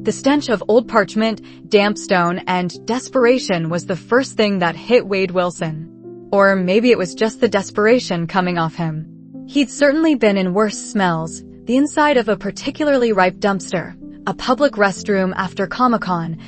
The stench of old parchment, damp stone, and desperation was the first thing that hit Wade Wilson. Or maybe it was just the desperation coming off him. He'd certainly been in worse smells, the inside of a particularly ripe dumpster, a public restroom after Comic-Con,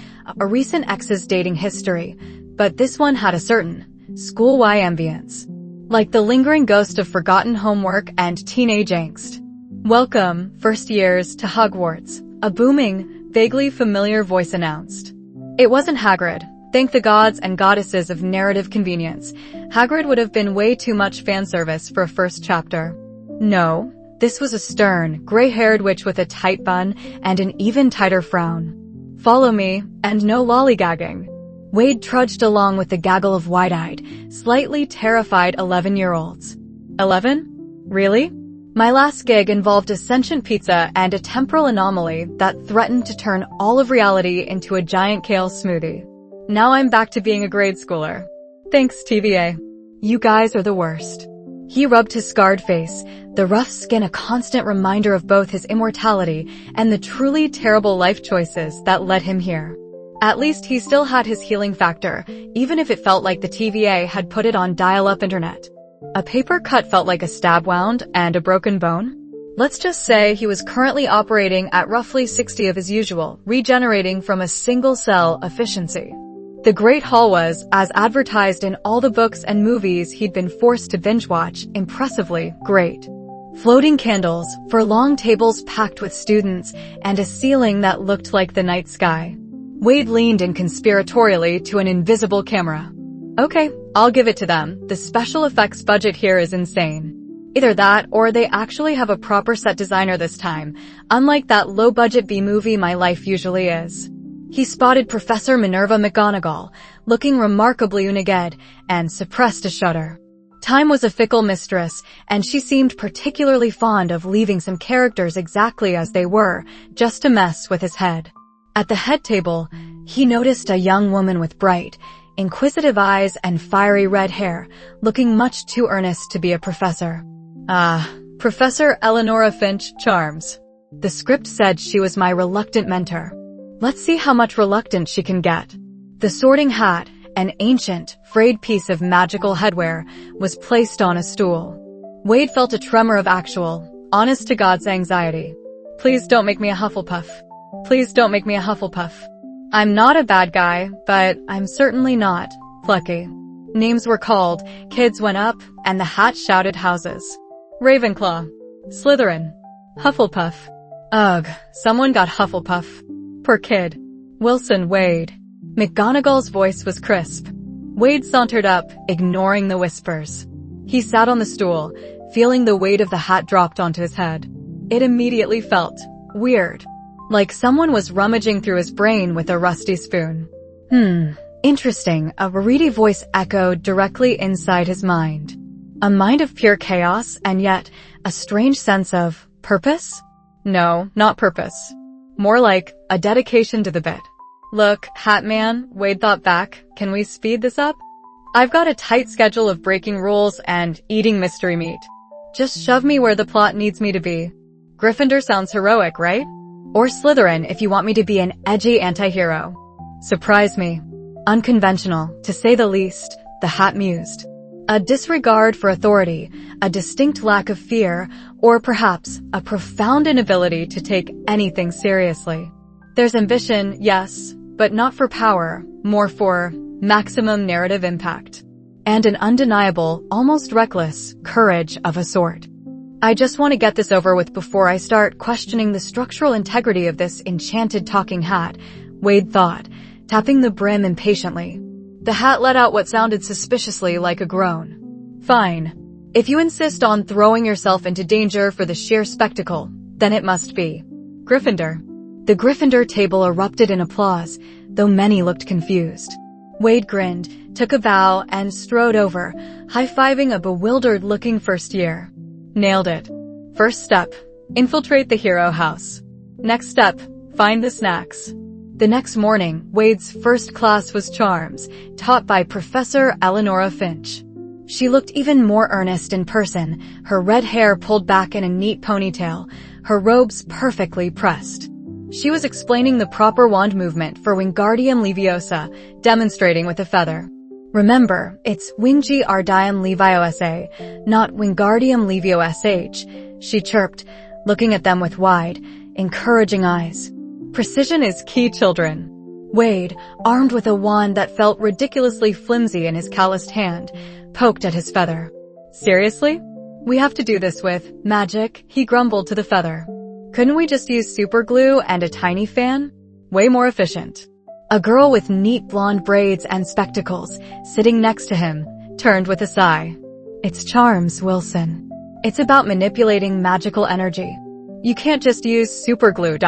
a recent ex's dating history, but this one had a certain school-wide ambience, like the lingering ghost of forgotten homework and teenage angst. Welcome, first years, to Hogwarts, a booming, vaguely familiar voice announced. It wasn't Hagrid. Thank the gods and goddesses of narrative convenience. Hagrid would have been way too much fan service for a first chapter. No, this was a stern, gray-haired witch with a tight bun and an even tighter frown. Follow me, and no lollygagging. Wade trudged along with the gaggle of wide-eyed, slightly terrified 11-year-olds. 11? Really? My last gig involved a sentient pizza and a temporal anomaly that threatened to turn all of reality into a giant kale smoothie. Now I'm back to being a grade schooler. Thanks, TVA. You guys are the worst. He rubbed his scarred face, the rough skin a constant reminder of both his immortality and the truly terrible life choices that led him here. At least he still had his healing factor, even if it felt like the TVA had put it on dial-up internet. A paper cut felt like a stab wound and a broken bone. Let's just say he was currently operating at roughly 60 of his usual, regenerating from a single cell efficiency. The Great Hall was, as advertised in all the books and movies he'd been forced to binge-watch, impressively great. Floating candles, furlong tables packed with students, and a ceiling that looked like the night sky. Wade leaned in conspiratorially to an invisible camera. Okay, I'll give it to them. The special effects budget here is insane. Either that, or they actually have a proper set designer this time, unlike that low-budget B-movie my life usually is. He spotted Professor Minerva McGonagall, looking remarkably uniged, and suppressed a shudder. Time was a fickle mistress, and she seemed particularly fond of leaving some characters exactly as they were, just to mess with his head. At the head table, he noticed a young woman with bright, inquisitive eyes and fiery red hair, looking much too earnest to be a professor. Professor Eleanora Finch charms. The script said she was my reluctant mentor. Let's see how much reluctant she can get. The sorting hat, an ancient, frayed piece of magical headwear, was placed on a stool. Wade felt a tremor of actual, honest-to-God's anxiety. Please don't make me a Hufflepuff. Please don't make me a Hufflepuff. I'm not a bad guy, but I'm certainly not plucky. Names were called, kids went up, and the hat shouted houses. Ravenclaw. Slytherin. Hufflepuff. Ugh, someone got Hufflepuff. Poor kid. Wilson Wade. McGonagall's voice was crisp. Wade sauntered up, ignoring the whispers. He sat on the stool, feeling the weight of the hat dropped onto his head. It immediately felt weird. Like someone was rummaging through his brain with a rusty spoon. Interesting, a reedy voice echoed directly inside his mind. A mind of pure chaos, and yet a strange sense of purpose? No, not purpose. More like a dedication to the bit. Look, Hat Man, Wade thought back, can we speed this up? I've got a tight schedule of breaking rules and eating mystery meat. Just shove me where the plot needs me to be. Gryffindor sounds heroic, right? Or Slytherin if you want me to be an edgy anti-hero. Surprise me. Unconventional, to say the least, the hat mused. A disregard for authority, a distinct lack of fear, or perhaps a profound inability to take anything seriously. There's ambition, yes, but not for power, more for maximum narrative impact. And an undeniable, almost reckless, courage of a sort. I just want to get this over with before I start questioning the structural integrity of this enchanted talking hat, Wade thought, tapping the brim impatiently. The hat let out what sounded suspiciously like a groan. Fine. If you insist on throwing yourself into danger for the sheer spectacle, then it must be Gryffindor. The Gryffindor table erupted in applause, though many looked confused. Wade grinned, took a bow, and strode over, high-fiving a bewildered-looking first year. Nailed it. First step, infiltrate the hero house. Next step, find the snacks. The next morning, Wade's first class was Charms, taught by Professor Eleanora Finch. She looked even more earnest in person, her red hair pulled back in a neat ponytail, her robes perfectly pressed. She was explaining the proper wand movement for Wingardium Leviosa, demonstrating with a feather. Remember, it's Wingardium Leviosa, not Wingardium Leviosh, she chirped, looking at them with wide, encouraging eyes. Precision is key, children. Wade, armed with a wand that felt ridiculously flimsy in his calloused hand, poked at his feather. Seriously? We have to do this with magic, he grumbled to the feather. Couldn't we just use super glue and a tiny fan? Way more efficient. A girl with neat blonde braids and spectacles, sitting next to him, turned with a sigh. It's charms, Wilson. It's about manipulating magical energy. You can't just use super glue.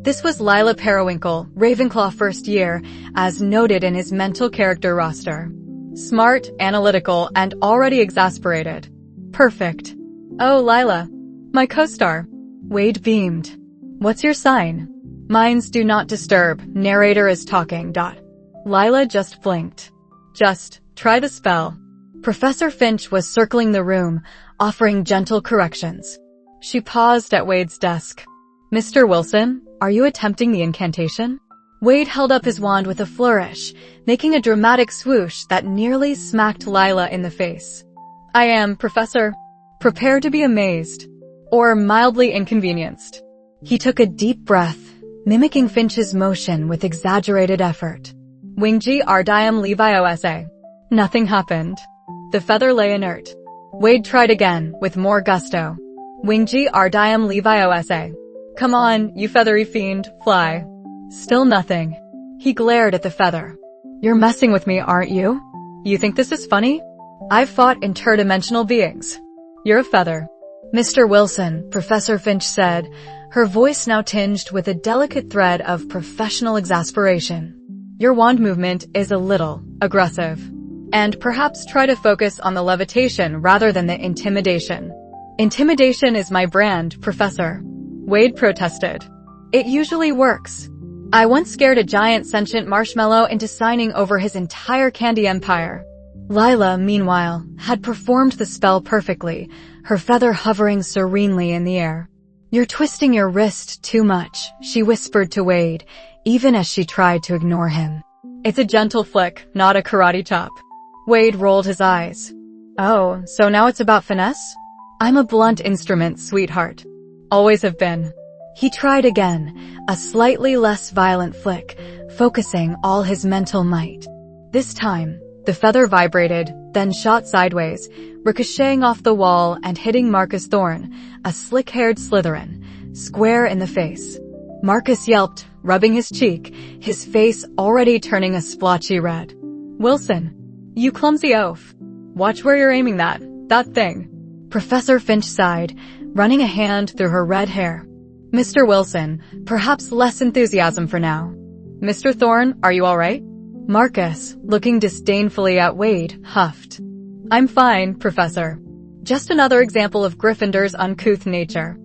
This was Lila Periwinkle, Ravenclaw first year, as noted in his mental character roster. Smart, analytical, and already exasperated. Perfect. Oh, Lila. My co-star. Wade beamed. What's your sign? Mine's do not disturb, narrator is talking. Lila just blinked. Just try the spell. Professor Finch was circling the room, offering gentle corrections. She paused at Wade's desk. Mr. Wilson, are you attempting the incantation? Wade held up his wand with a flourish, making a dramatic swoosh that nearly smacked Lila in the face. I am, Professor. Prepare to be amazed. Or mildly inconvenienced. He took a deep breath, mimicking Finch's motion with exaggerated effort. Wingardium Leviosa. Nothing happened. The feather lay inert. Wade tried again, with more gusto. Wingardium Leviosa. Come on, you feathery fiend, fly. Still nothing. He glared at the feather. You're messing with me, aren't you? You think this is funny? I've fought interdimensional beings. You're a feather. Mr. Wilson, Professor Finch said, her voice now tinged with a delicate thread of professional exasperation. Your wand movement is a little aggressive. And perhaps try to focus on the levitation rather than the intimidation. Intimidation is my brand, Professor. Wade protested. It usually works. I once scared a giant sentient marshmallow into signing over his entire candy empire. Lila, meanwhile, had performed the spell perfectly, her feather hovering serenely in the air. You're twisting your wrist too much, she whispered to Wade, even as she tried to ignore him. It's a gentle flick, not a karate chop. Wade rolled his eyes. Oh, so now it's about finesse? I'm a blunt instrument, sweetheart. Always have been. He tried again, a slightly less violent flick, focusing all his mental might. This time, the feather vibrated, then shot sideways, ricocheting off the wall and hitting Marcus Thorne, a slick-haired Slytherin, square in the face. Marcus yelped, rubbing his cheek, his face already turning a splotchy red. Wilson, you clumsy oaf. Watch where you're aiming that thing. Professor Finch sighed, running a hand through her red hair. Mr. Wilson, perhaps less enthusiasm for now. Mr. Thorne, are you all right? Marcus, looking disdainfully at Wade, huffed. I'm fine, Professor. Just another example of Gryffindor's uncouth nature.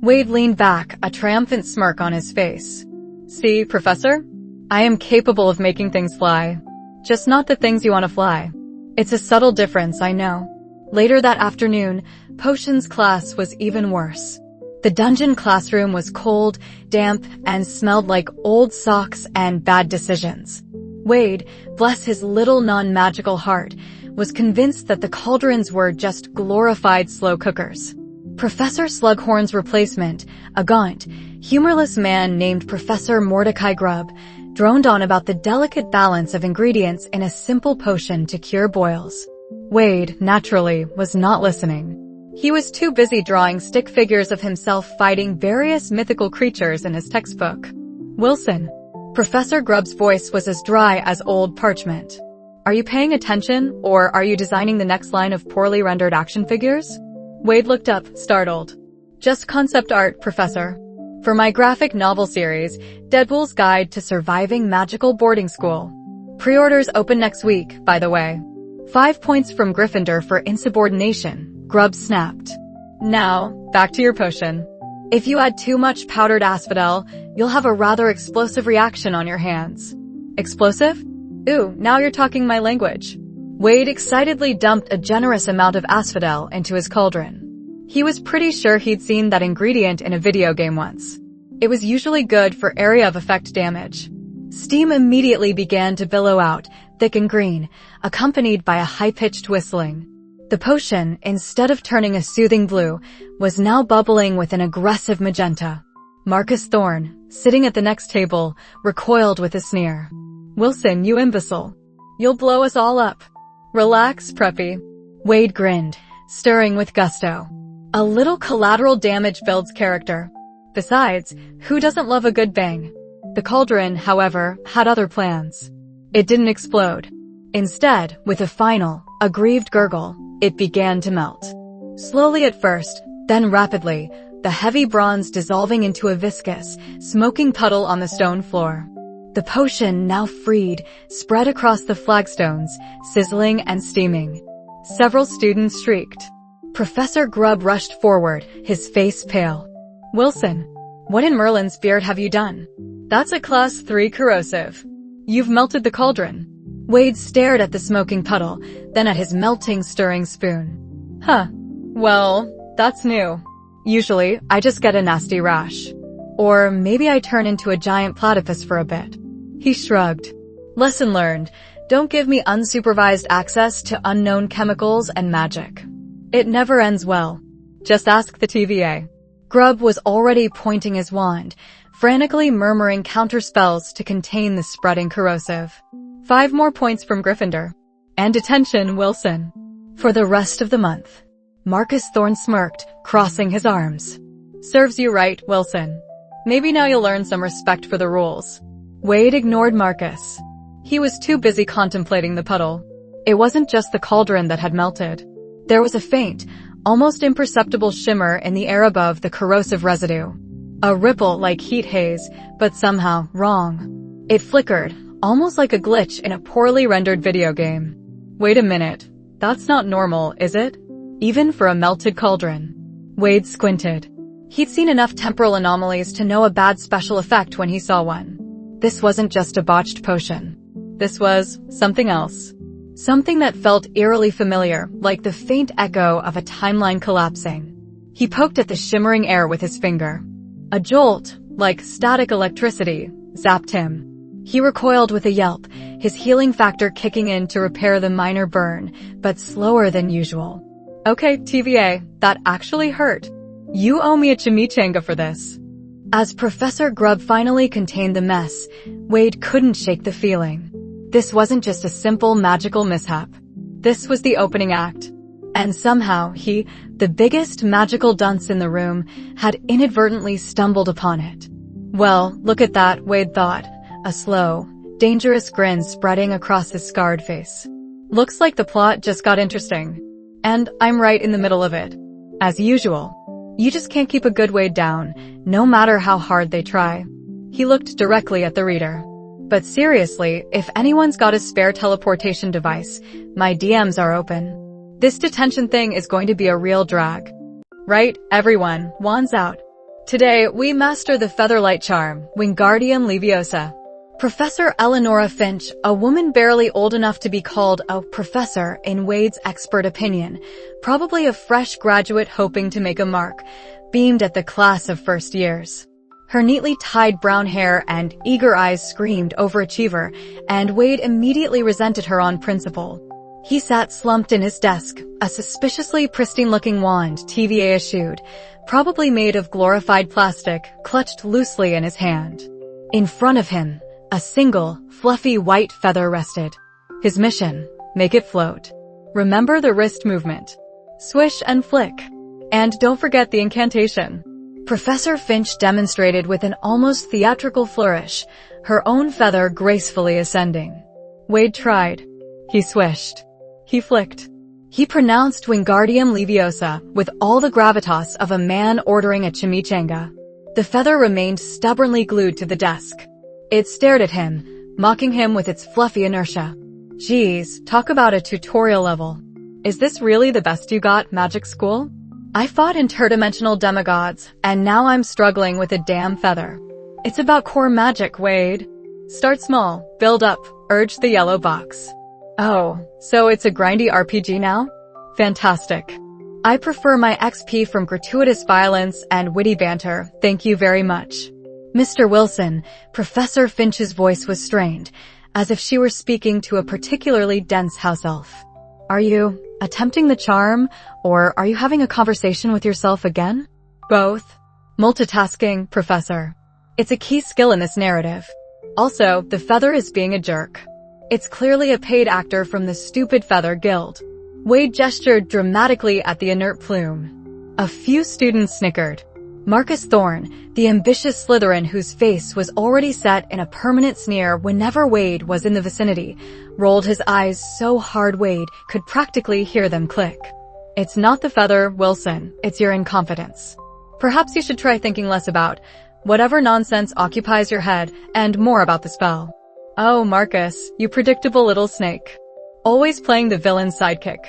Wade leaned back, a triumphant smirk on his face. See, Professor? I am capable of making things fly. Just not the things you want to fly. It's a subtle difference, I know. Later that afternoon, potions class was even worse. The dungeon classroom was cold, damp, and smelled like old socks and bad decisions. Wade, bless his little non-magical heart, was convinced that the cauldrons were just glorified slow cookers. Professor Slughorn's replacement, a gaunt, humorless man named Professor Mordecai Grubb, droned on about the delicate balance of ingredients in a simple potion to cure boils. Wade, naturally, was not listening. He was too busy drawing stick figures of himself fighting various mythical creatures in his textbook. Wilson. Professor Grubb's voice was as dry as old parchment. Are you paying attention, or are you designing the next line of poorly rendered action figures? Wade looked up, startled. Just concept art, Professor. For my graphic novel series, Deadpool's Guide to Surviving Magical Boarding School. Pre-orders open next week, by the way. 5 points from Gryffindor for insubordination, Grubb snapped. Now, back to your potion. If you add too much powdered asphodel, you'll have a rather explosive reaction on your hands. Explosive? Ooh, now you're talking my language. Wade excitedly dumped a generous amount of asphodel into his cauldron. He was pretty sure he'd seen that ingredient in a video game once. It was usually good for area of effect damage. Steam immediately began to billow out, thick and green, accompanied by a high-pitched whistling. The potion, instead of turning a soothing blue, was now bubbling with an aggressive magenta. Marcus Thorne, sitting at the next table, recoiled with a sneer. "Wilson, you imbecile. You'll blow us all up. Relax, Preppy." Wade grinned, stirring with gusto. A little collateral damage builds character. Besides, who doesn't love a good bang? The cauldron, however, had other plans. It didn't explode. Instead, with a final, aggrieved gurgle, it began to melt. Slowly at first, then rapidly, the heavy bronze dissolving into a viscous, smoking puddle on the stone floor. The potion, now freed, spread across the flagstones, sizzling and steaming. Several students shrieked. Professor Grubb rushed forward, his face pale. "Wilson, what in Merlin's beard have you done? That's a Class 3 corrosive. You've melted the cauldron." Wade stared at the smoking puddle, then at his melting, stirring spoon. "Huh. Well, that's new. Usually, I just get a nasty rash. Or maybe I turn into a giant platypus for a bit." He shrugged. "Lesson learned. Don't give me unsupervised access to unknown chemicals and magic. It never ends well. Just ask the TVA." Grubb was already pointing his wand, frantically murmuring counterspells to contain the spreading corrosive. 5 more points from Gryffindor. And detention, Wilson. For the rest of the month. Marcus Thorne smirked, crossing his arms. "Serves you right, Wilson. Maybe now you'll learn some respect for the rules." Wade ignored Marcus. He was too busy contemplating the puddle. It wasn't just the cauldron that had melted. There was a faint, almost imperceptible shimmer in the air above the corrosive residue. A ripple like heat haze, but somehow wrong. It flickered, almost like a glitch in a poorly rendered video game. Wait a minute. That's not normal, is it? Even for a melted cauldron. Wade squinted. He'd seen enough temporal anomalies to know a bad special effect when he saw one. This wasn't just a botched potion. This was something else. Something that felt eerily familiar, like the faint echo of a timeline collapsing. He poked at the shimmering air with his finger. A jolt, like static electricity, zapped him. He recoiled with a yelp, his healing factor kicking in to repair the minor burn, but slower than usual. "Okay, TVA, that actually hurt. You owe me a chimichanga for this." As Professor Grubb finally contained the mess, Wade couldn't shake the feeling. This wasn't just a simple magical mishap. This was the opening act. And somehow he, the biggest magical dunce in the room, had inadvertently stumbled upon it. Well, look at that, Wade thought, a slow, dangerous grin spreading across his scarred face. Looks like the plot just got interesting. And I'm right in the middle of it. As usual. You just can't keep a good Wade down, no matter how hard they try. He looked directly at the reader. But seriously, if anyone's got a spare teleportation device, my DMs are open. This detention thing is going to be a real drag. Right, everyone, wands out. Today, we master the Featherlight Charm, Wingardium Leviosa. Professor Eleanora Finch, a woman barely old enough to be called a professor in Wade's expert opinion, probably a fresh graduate hoping to make a mark, beamed at the class of first years. Her neatly tied brown hair and eager eyes screamed overachiever, and Wade immediately resented her on principle. He sat slumped in his desk, a suspiciously pristine-looking wand TVA issued, probably made of glorified plastic, clutched loosely in his hand. In front of him, a single, fluffy white feather rested. His mission, make it float. Remember the wrist movement. Swish and flick. And don't forget the incantation. Professor Finch demonstrated with an almost theatrical flourish, her own feather gracefully ascending. Wade tried. He swished. He flicked. He pronounced Wingardium Leviosa with all the gravitas of a man ordering a chimichanga. The feather remained stubbornly glued to the desk. It stared at him, mocking him with its fluffy inertia. Geez, talk about a tutorial level. Is this really the best you got, Magic School? I fought interdimensional demigods, and now I'm struggling with a damn feather. It's about core magic, Wade. Start small, build up, urge the yellow box. Oh, so it's a grindy RPG now? Fantastic. I prefer my XP from gratuitous violence and witty banter, thank you very much. Mr. Wilson, Professor Finch's voice was strained, as if she were speaking to a particularly dense house elf. Are you attempting the charm, or are you having a conversation with yourself again? Both. Multitasking, Professor. It's a key skill in this narrative. Also, the feather is being a jerk. It's clearly a paid actor from the Stupid Feather Guild. Wade gestured dramatically at the inert plume. A few students snickered. Marcus Thorne, the ambitious Slytherin whose face was already set in a permanent sneer whenever Wade was in the vicinity, rolled his eyes so hard Wade could practically hear them click. It's not the feather, Wilson, it's your incompetence. Perhaps you should try thinking less about whatever nonsense occupies your head and more about the spell. Oh, Marcus, you predictable little snake. Always playing the villain's sidekick.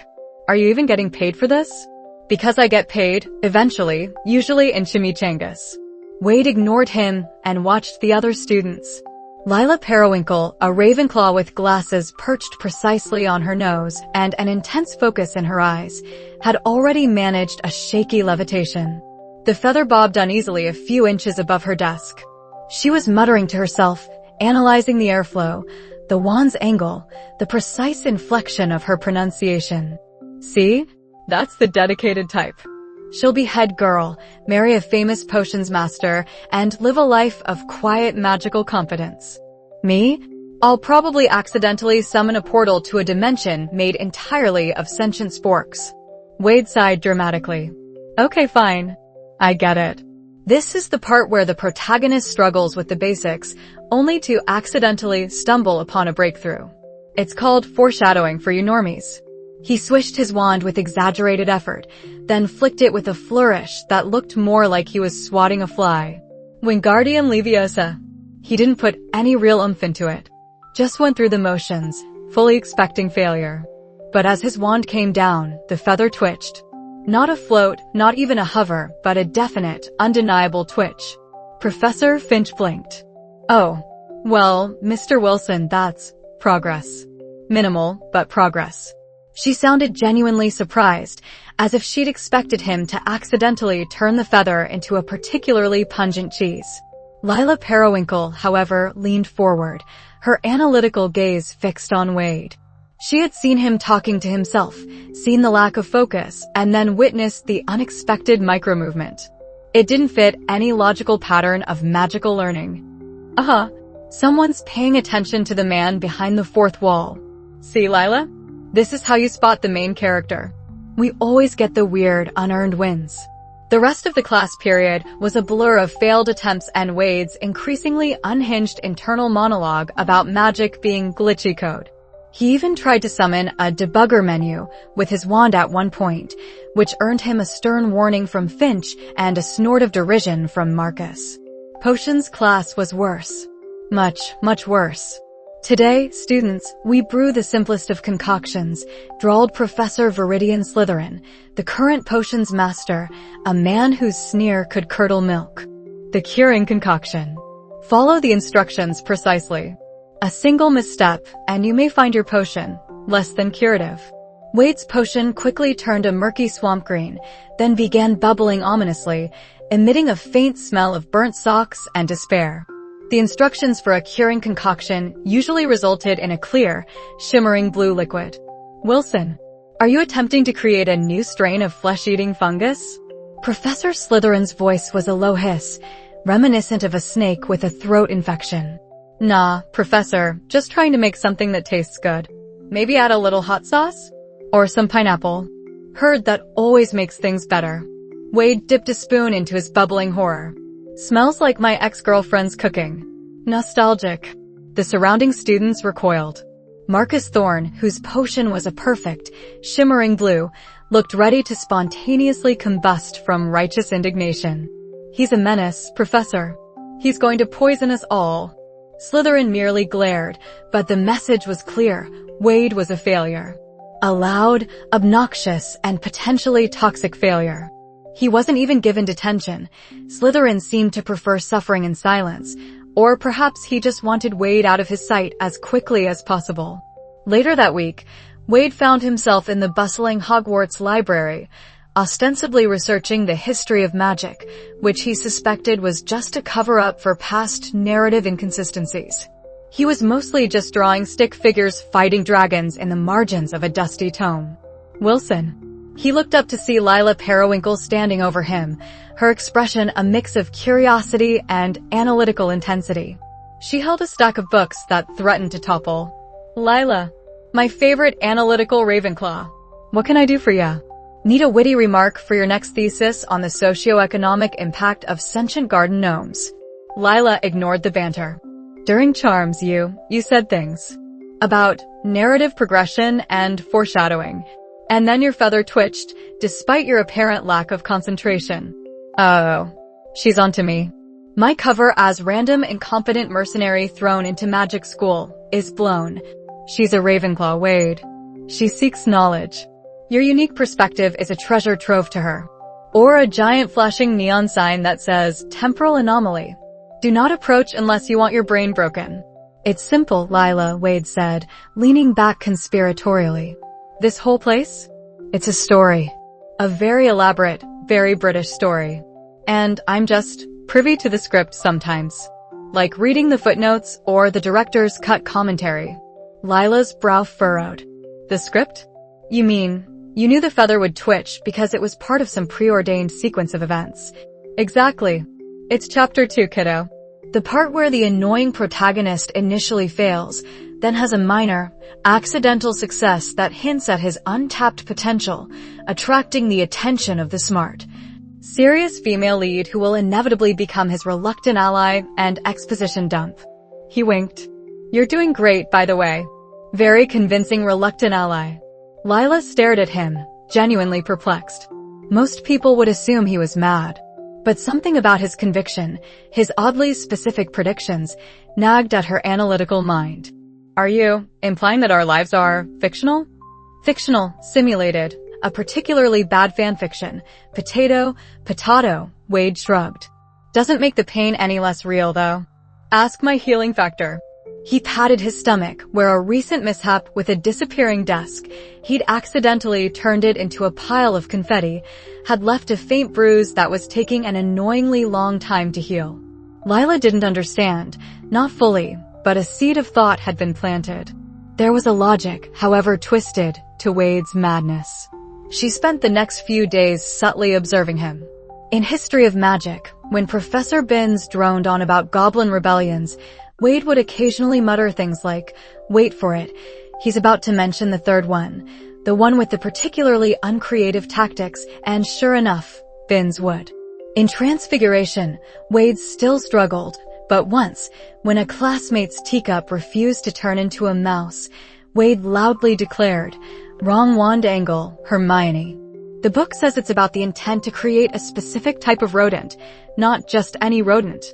Are you even getting paid for this? Because I get paid, eventually, usually in chimichangas. Wade ignored him and watched the other students. Lila Periwinkle, a Ravenclaw with glasses perched precisely on her nose and an intense focus in her eyes, had already managed a shaky levitation. The feather bobbed uneasily a few inches above her desk. She was muttering to herself, analyzing the airflow, the wand's angle, the precise inflection of her pronunciation. See? That's the dedicated type. She'll be head girl, marry a famous potions master, and live a life of quiet magical competence. Me? I'll probably accidentally summon a portal to a dimension made entirely of sentient sporks. Wade sighed dramatically. Okay, fine. I get it. This is the part where the protagonist struggles with the basics, only to accidentally stumble upon a breakthrough. It's called foreshadowing for you normies. He swished his wand with exaggerated effort, then flicked it with a flourish that looked more like he was swatting a fly. Wingardium Leviosa. He didn't put any real oomph into it. Just went through the motions, fully expecting failure. But as his wand came down, the feather twitched. Not a float, not even a hover, but a definite, undeniable twitch. Professor Finch blinked. Oh. Well, Mr. Wilson, that's progress. Minimal, but progress. She sounded genuinely surprised, as if she'd expected him to accidentally turn the feather into a particularly pungent cheese. Lila Periwinkle, however, leaned forward, her analytical gaze fixed on Wade. She had seen him talking to himself, seen the lack of focus, and then witnessed the unexpected micromovement. It didn't fit any logical pattern of magical learning. Someone's paying attention to the man behind the fourth wall. See, Lila? This is how you spot the main character. We always get the weird, unearned wins. The rest of the class period was a blur of failed attempts and Wade's increasingly unhinged internal monologue about magic being glitchy code. He even tried to summon a debugger menu with his wand at one point, which earned him a stern warning from Finch and a snort of derision from Marcus. Potions class was worse. Much, much worse. Today, students, we brew the simplest of concoctions, drawled Professor Viridian Slytherin, the current potions master, a man whose sneer could curdle milk. The curing concoction. Follow the instructions precisely. A single misstep, and you may find your potion less than curative. Wade's potion quickly turned a murky swamp green, then began bubbling ominously, emitting a faint smell of burnt socks and despair. The instructions for a curing concoction usually resulted in a clear, shimmering blue liquid. Wilson, are you attempting to create a new strain of flesh-eating fungus? Professor Slytherin's voice was a low hiss, reminiscent of a snake with a throat infection. Nah, Professor, just trying to make something that tastes good. Maybe add a little hot sauce? Or some pineapple. Heard that always makes things better. Wade dipped a spoon into his bubbling horror. Smells like my ex-girlfriend's cooking. Nostalgic. The surrounding students recoiled. Marcus Thorne, whose potion was a perfect, shimmering blue, looked ready to spontaneously combust from righteous indignation. He's a menace, Professor. He's going to poison us all. Slytherin merely glared, but the message was clear. Wade was a failure. A loud, obnoxious, and potentially toxic failure. He wasn't even given detention. Slytherin seemed to prefer suffering in silence, or perhaps he just wanted Wade out of his sight as quickly as possible. Later that week, Wade found himself in the bustling Hogwarts library, ostensibly researching the history of magic, which he suspected was just a cover-up for past narrative inconsistencies. He was mostly just drawing stick figures fighting dragons in the margins of a dusty tome. Wilson. He looked up to see Lila Periwinkle standing over him, her expression a mix of curiosity and analytical intensity. She held a stack of books that threatened to topple. Lila, my favorite analytical Ravenclaw. What can I do for ya? Need a witty remark for your next thesis on the socio-economic impact of sentient garden gnomes? Lila ignored the banter. During Charms, you said things about narrative progression and foreshadowing. And then your feather twitched, despite your apparent lack of concentration. Oh, she's onto me. My cover as random incompetent mercenary thrown into magic school is blown. She's a Ravenclaw, Wade. She seeks knowledge. Your unique perspective is a treasure trove to her. Or a giant flashing neon sign that says, temporal anomaly. Do not approach unless you want your brain broken. It's simple, Lila, Wade said, leaning back conspiratorially. This whole place? It's a story. A very elaborate, very British story. And I'm just privy to the script sometimes. Like reading the footnotes or the director's cut commentary. Lila's brow furrowed. The script? You mean, you knew the feather would twitch because it was part of some preordained sequence of events. Exactly. It's chapter 2, kiddo. The part where the annoying protagonist initially fails, then has a minor, accidental success that hints at his untapped potential, attracting the attention of the smart, serious female lead who will inevitably become his reluctant ally and exposition dump. He winked. You're doing great, by the way. Very convincing reluctant ally. Lila stared at him, genuinely perplexed. Most people would assume he was mad. But something about his conviction, his oddly specific predictions, nagged at her analytical mind. Are you implying that our lives are fictional? Fictional, simulated, a particularly bad fanfiction. Potato, Wade shrugged. Doesn't make the pain any less real, though. Ask my healing factor. He patted his stomach, where a recent mishap with a disappearing desk, he'd accidentally turned it into a pile of confetti, had left a faint bruise that was taking an annoyingly long time to heal. Lila didn't understand, not fully, but a seed of thought had been planted. There was a logic, however twisted, to Wade's madness. She spent the next few days subtly observing him. In History of Magic, when Professor Binns droned on about goblin rebellions, Wade would occasionally mutter things like, wait for it, he's about to mention the third one, the one with the particularly uncreative tactics, and sure enough, Binns would. In Transfiguration, Wade still struggled, but once, when a classmate's teacup refused to turn into a mouse, Wade loudly declared, wrong wand angle, Hermione. The book says it's about the intent to create a specific type of rodent, not just any rodent.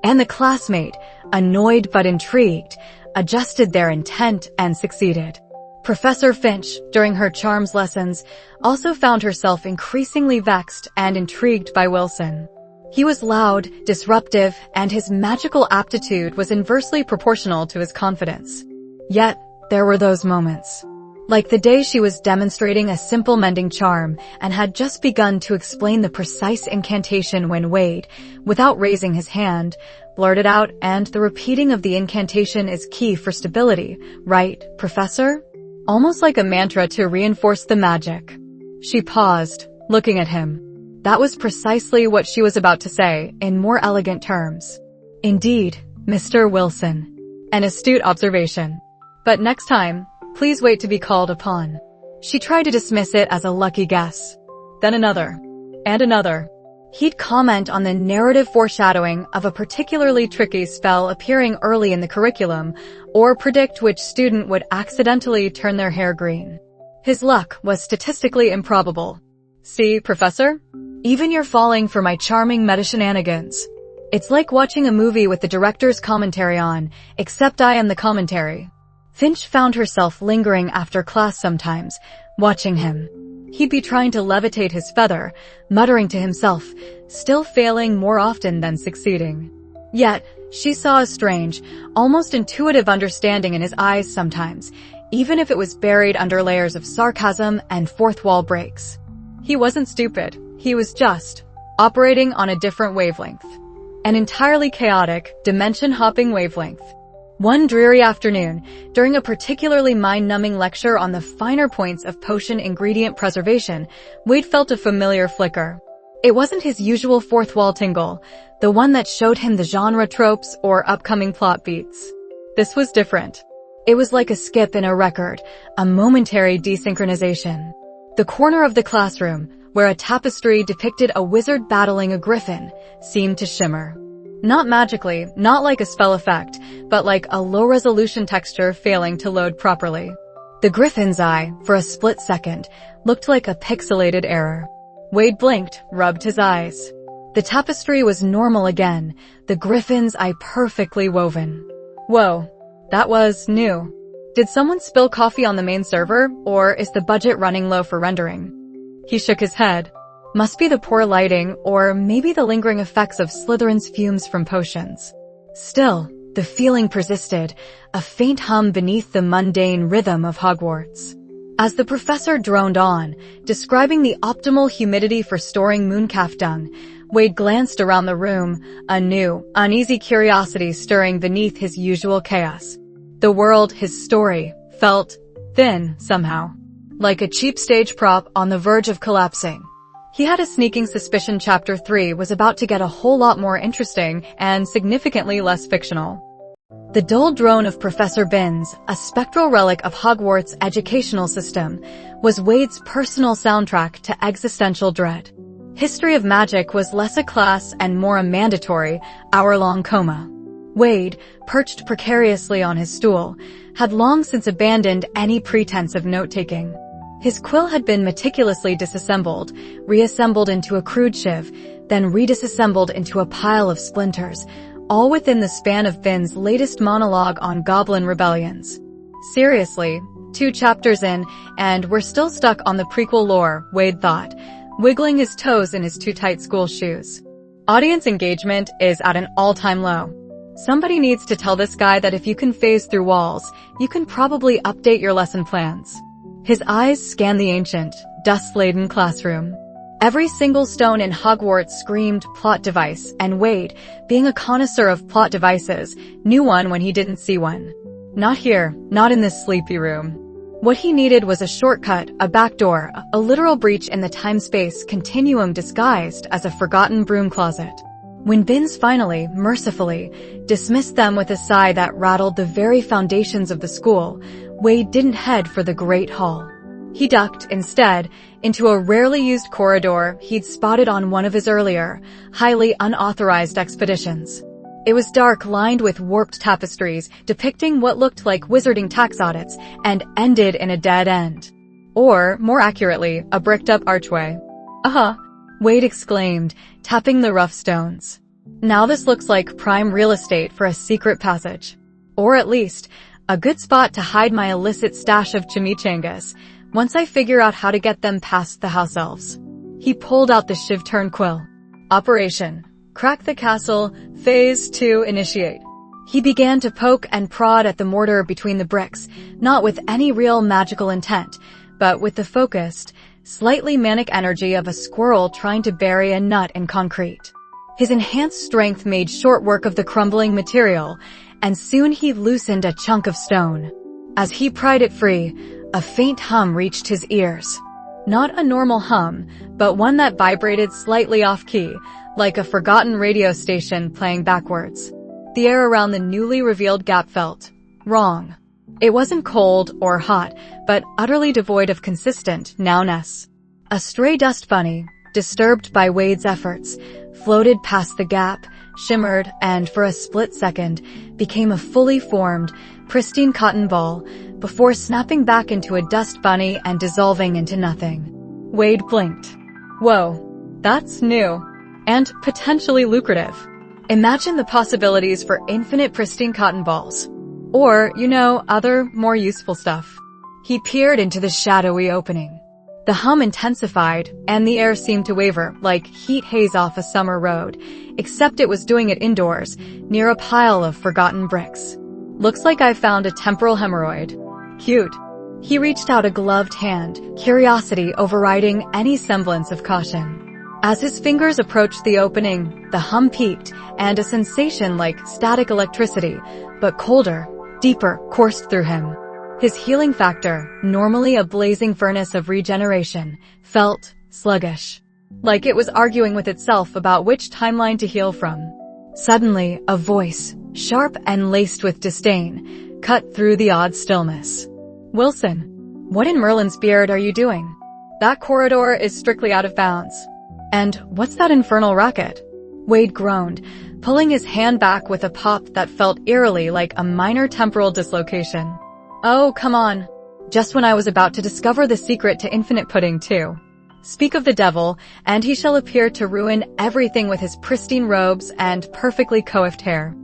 And the classmate, annoyed but intrigued, adjusted their intent and succeeded. Professor Finch, during her charms lessons, also found herself increasingly vexed and intrigued by Wilson. He was loud, disruptive, and his magical aptitude was inversely proportional to his confidence. Yet, there were those moments. Like the day she was demonstrating a simple mending charm and had just begun to explain the precise incantation when Wade, without raising his hand, blurted out, and the repeating of the incantation is key for stability, right, Professor? Almost like a mantra to reinforce the magic. She paused, looking at him. That was precisely what she was about to say, in more elegant terms. Indeed, Mr. Wilson. An astute observation. But next time, please wait to be called upon. She tried to dismiss it as a lucky guess. Then another. And another. He'd comment on the narrative foreshadowing of a particularly tricky spell appearing early in the curriculum, or predict which student would accidentally turn their hair green. His luck was statistically improbable. See, Professor? Even you're falling for my charming meta-shenanigans. It's like watching a movie with the director's commentary on, except I am the commentary. Finch found herself lingering after class sometimes, watching him. He'd be trying to levitate his feather, muttering to himself, still failing more often than succeeding. Yet, she saw a strange, almost intuitive understanding in his eyes sometimes, even if it was buried under layers of sarcasm and fourth wall breaks. He wasn't stupid. He was just operating on a different wavelength. An entirely chaotic, dimension-hopping wavelength. One dreary afternoon, during a particularly mind-numbing lecture on the finer points of potion ingredient preservation, Wade felt a familiar flicker. It wasn't his usual fourth-wall tingle, the one that showed him the genre tropes or upcoming plot beats. This was different. It was like a skip in a record, a momentary desynchronization. The corner of the classroom, where a tapestry depicted a wizard battling a griffin, seemed to shimmer. Not magically, not like a spell effect, but like a low-resolution texture failing to load properly. The griffin's eye, for a split second, looked like a pixelated error. Wade blinked, rubbed his eyes. The tapestry was normal again, the griffin's eye perfectly woven. Whoa, that was new. Did someone spill coffee on the main server, or is the budget running low for rendering? He shook his head. Must be the poor lighting, or maybe the lingering effects of Slytherin's fumes from potions. Still, the feeling persisted, a faint hum beneath the mundane rhythm of Hogwarts. As the professor droned on, describing the optimal humidity for storing mooncalf dung, Wade glanced around the room, a new, uneasy curiosity stirring beneath his usual chaos. The world, his story, felt thin, somehow. Like a cheap stage prop on the verge of collapsing. He had a sneaking suspicion Chapter 3 was about to get a whole lot more interesting and significantly less fictional. The dull drone of Professor Binns, a spectral relic of Hogwarts' educational system, was Wade's personal soundtrack to existential dread. History of Magic was less a class and more a mandatory, hour-long coma. Wade, perched precariously on his stool, had long since abandoned any pretense of note-taking. His quill had been meticulously disassembled, reassembled into a crude shiv, then redisassembled into a pile of splinters, all within the span of Binns' latest monologue on goblin rebellions. Seriously, 2 chapters in, and we're still stuck on the prequel lore, Wade thought, wiggling his toes in his too tight school shoes. Audience engagement is at an all-time low. Somebody needs to tell this guy that if you can phase through walls, you can probably update your lesson plans. His eyes scanned the ancient, dust-laden classroom. Every single stone in Hogwarts screamed plot device, and Wade, being a connoisseur of plot devices, knew one when he didn't see one. Not here, not in this sleepy room. What he needed was a shortcut, a backdoor, a literal breach in the time-space continuum disguised as a forgotten broom closet. When Binns finally, mercifully, dismissed them with a sigh that rattled the very foundations of the school, Wade didn't head for the Great Hall. He ducked, instead, into a rarely used corridor he'd spotted on one of his earlier, highly unauthorized expeditions. It was dark, lined with warped tapestries depicting what looked like wizarding tax audits, and ended in a dead end. Or, more accurately, a bricked-up archway. Wade exclaimed, tapping the rough stones. Now this looks like prime real estate for a secret passage. Or at least, a good spot to hide my illicit stash of chimichangas, once I figure out how to get them past the house elves. He pulled out the shiv-turn quill. Operation. Crack the castle, Phase 2 initiate. He began to poke and prod at the mortar between the bricks, not with any real magical intent, but with the focused, slightly manic energy of a squirrel trying to bury a nut in concrete. His enhanced strength made short work of the crumbling material, and soon he loosened a chunk of stone. As he pried it free, a faint hum reached his ears. Not a normal hum, but one that vibrated slightly off-key, like a forgotten radio station playing backwards. The air around the newly revealed gap felt wrong. It wasn't cold or hot, but utterly devoid of consistent now-ness. A stray dust bunny, disturbed by Wade's efforts, floated past the gap, shimmered, and for a split second, became a fully formed, pristine cotton ball, before snapping back into a dust bunny and dissolving into nothing. Wade blinked. Whoa, that's new. And potentially lucrative. Imagine the possibilities for infinite pristine cotton balls. Or, other, more useful stuff. He peered into the shadowy opening. The hum intensified, and the air seemed to waver, like heat haze off a summer road, except it was doing it indoors, near a pile of forgotten bricks. Looks like I found a temporal hemorrhoid. Cute. He reached out a gloved hand, curiosity overriding any semblance of caution. As his fingers approached the opening, the hum peaked, and a sensation like static electricity, but colder, deeper, coursed through him. His healing factor, normally a blazing furnace of regeneration, felt sluggish. Like it was arguing with itself about which timeline to heal from. Suddenly, a voice, sharp and laced with disdain, cut through the odd stillness. "Wilson, what in Merlin's beard are you doing? That corridor is strictly out of bounds. And what's that infernal racket?" Wade groaned, pulling his hand back with a pop that felt eerily like a minor temporal dislocation. "Oh, come on. Just when I was about to discover the secret to infinite pudding, too. Speak of the devil, and he shall appear to ruin everything with his pristine robes and perfectly coiffed hair."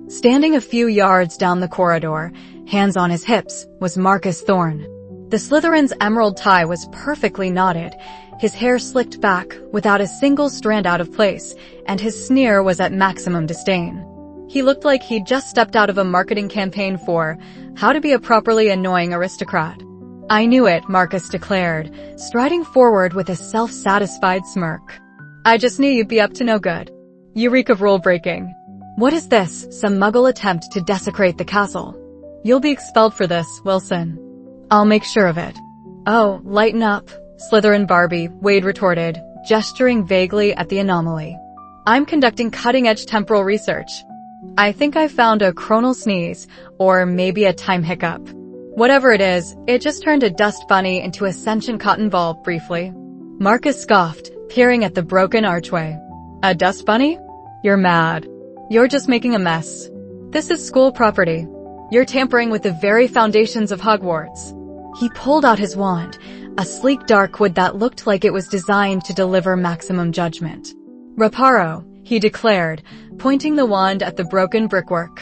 Standing a few yards down the corridor, hands on his hips, was Marcus Thorne. The Slytherin's emerald tie was perfectly knotted, his hair slicked back without a single strand out of place, and his sneer was at maximum disdain. He looked like he'd just stepped out of a marketing campaign for how to be a properly annoying aristocrat. "I knew it," Marcus declared, striding forward with a self-satisfied smirk. "I just knew you'd be up to no good. You reek of rule-breaking. What is this, some muggle attempt to desecrate the castle? You'll be expelled for this, Wilson. I'll make sure of it." "Oh, lighten up, Slytherin Barbie," Wade retorted, gesturing vaguely at the anomaly. "I'm conducting cutting-edge temporal research. I think I found a chronal sneeze, or maybe a time hiccup. Whatever it is, it just turned a dust bunny into a sentient cotton ball, briefly." Marcus scoffed, peering at the broken archway. "A dust bunny? You're mad. You're just making a mess. This is school property. You're tampering with the very foundations of Hogwarts." He pulled out his wand, a sleek dark wood that looked like it was designed to deliver maximum judgment. "Reparo," he declared, pointing the wand at the broken brickwork.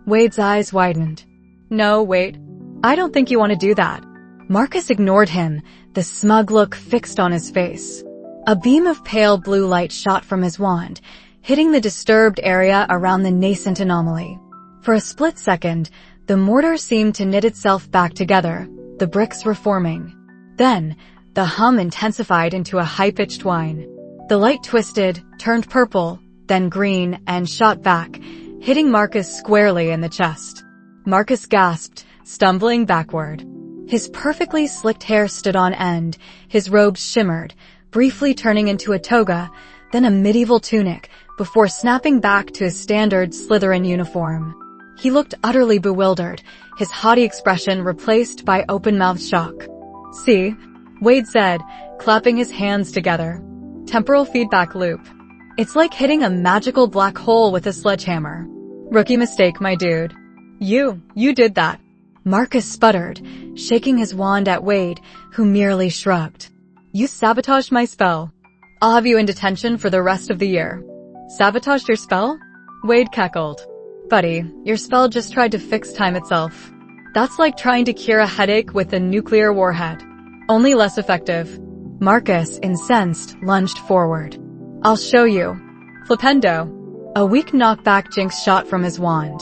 Wade's eyes widened. "No, wait. I don't think you want to do that." Marcus ignored him, the smug look fixed on his face. A beam of pale blue light shot from his wand, hitting the disturbed area around the nascent anomaly. For a split second, the mortar seemed to knit itself back together, the bricks reforming. Then, the hum intensified into a high-pitched whine. The light twisted, turned purple, then green, and shot back, hitting Marcus squarely in the chest. Marcus gasped, stumbling backward. His perfectly slicked hair stood on end, his robes shimmered, briefly turning into a toga, then a medieval tunic, before snapping back to his standard Slytherin uniform. He looked utterly bewildered, his haughty expression replaced by open-mouthed shock. "See?" Wade said, clapping his hands together. "Temporal feedback loop. It's like hitting a magical black hole with a sledgehammer. Rookie mistake, my dude. You did that." Marcus sputtered, shaking his wand at Wade, who merely shrugged. "You sabotaged my spell. I'll have you in detention for the rest of the year." "Sabotaged your spell?" Wade cackled. "Buddy, your spell just tried to fix time itself. That's like trying to cure a headache with a nuclear warhead. Only less effective." Marcus, incensed, lunged forward. "I'll show you." Flipendo. A weak knockback jinx shot from his wand.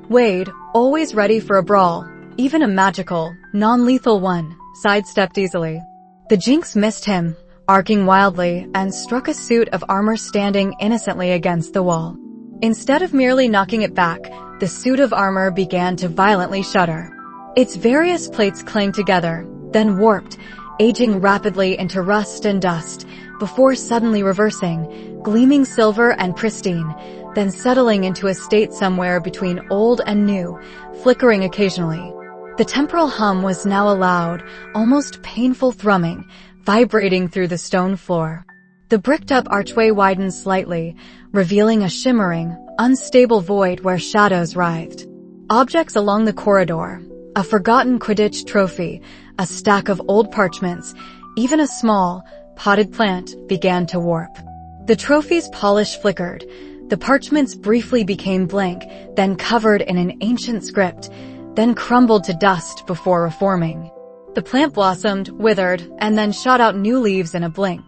Wade, always ready for a brawl, even a magical, non-lethal one, sidestepped easily. The jinx missed him, arcing wildly, and struck a suit of armor standing innocently against the wall. Instead of merely knocking it back, the suit of armor began to violently shudder. Its various plates clanged together, then warped, aging rapidly into rust and dust, before suddenly reversing, gleaming silver and pristine, then settling into a state somewhere between old and new, flickering occasionally. The temporal hum was now a loud, almost painful thrumming, vibrating through the stone floor. The bricked-up archway widened slightly, revealing a shimmering, unstable void where shadows writhed. Objects along the corridor, a forgotten Quidditch trophy, a stack of old parchments, even a small, potted plant, began to warp. The trophy's polish flickered. The parchments briefly became blank, then covered in an ancient script, then crumbled to dust before reforming. The plant blossomed, withered, and then shot out new leaves in a blink.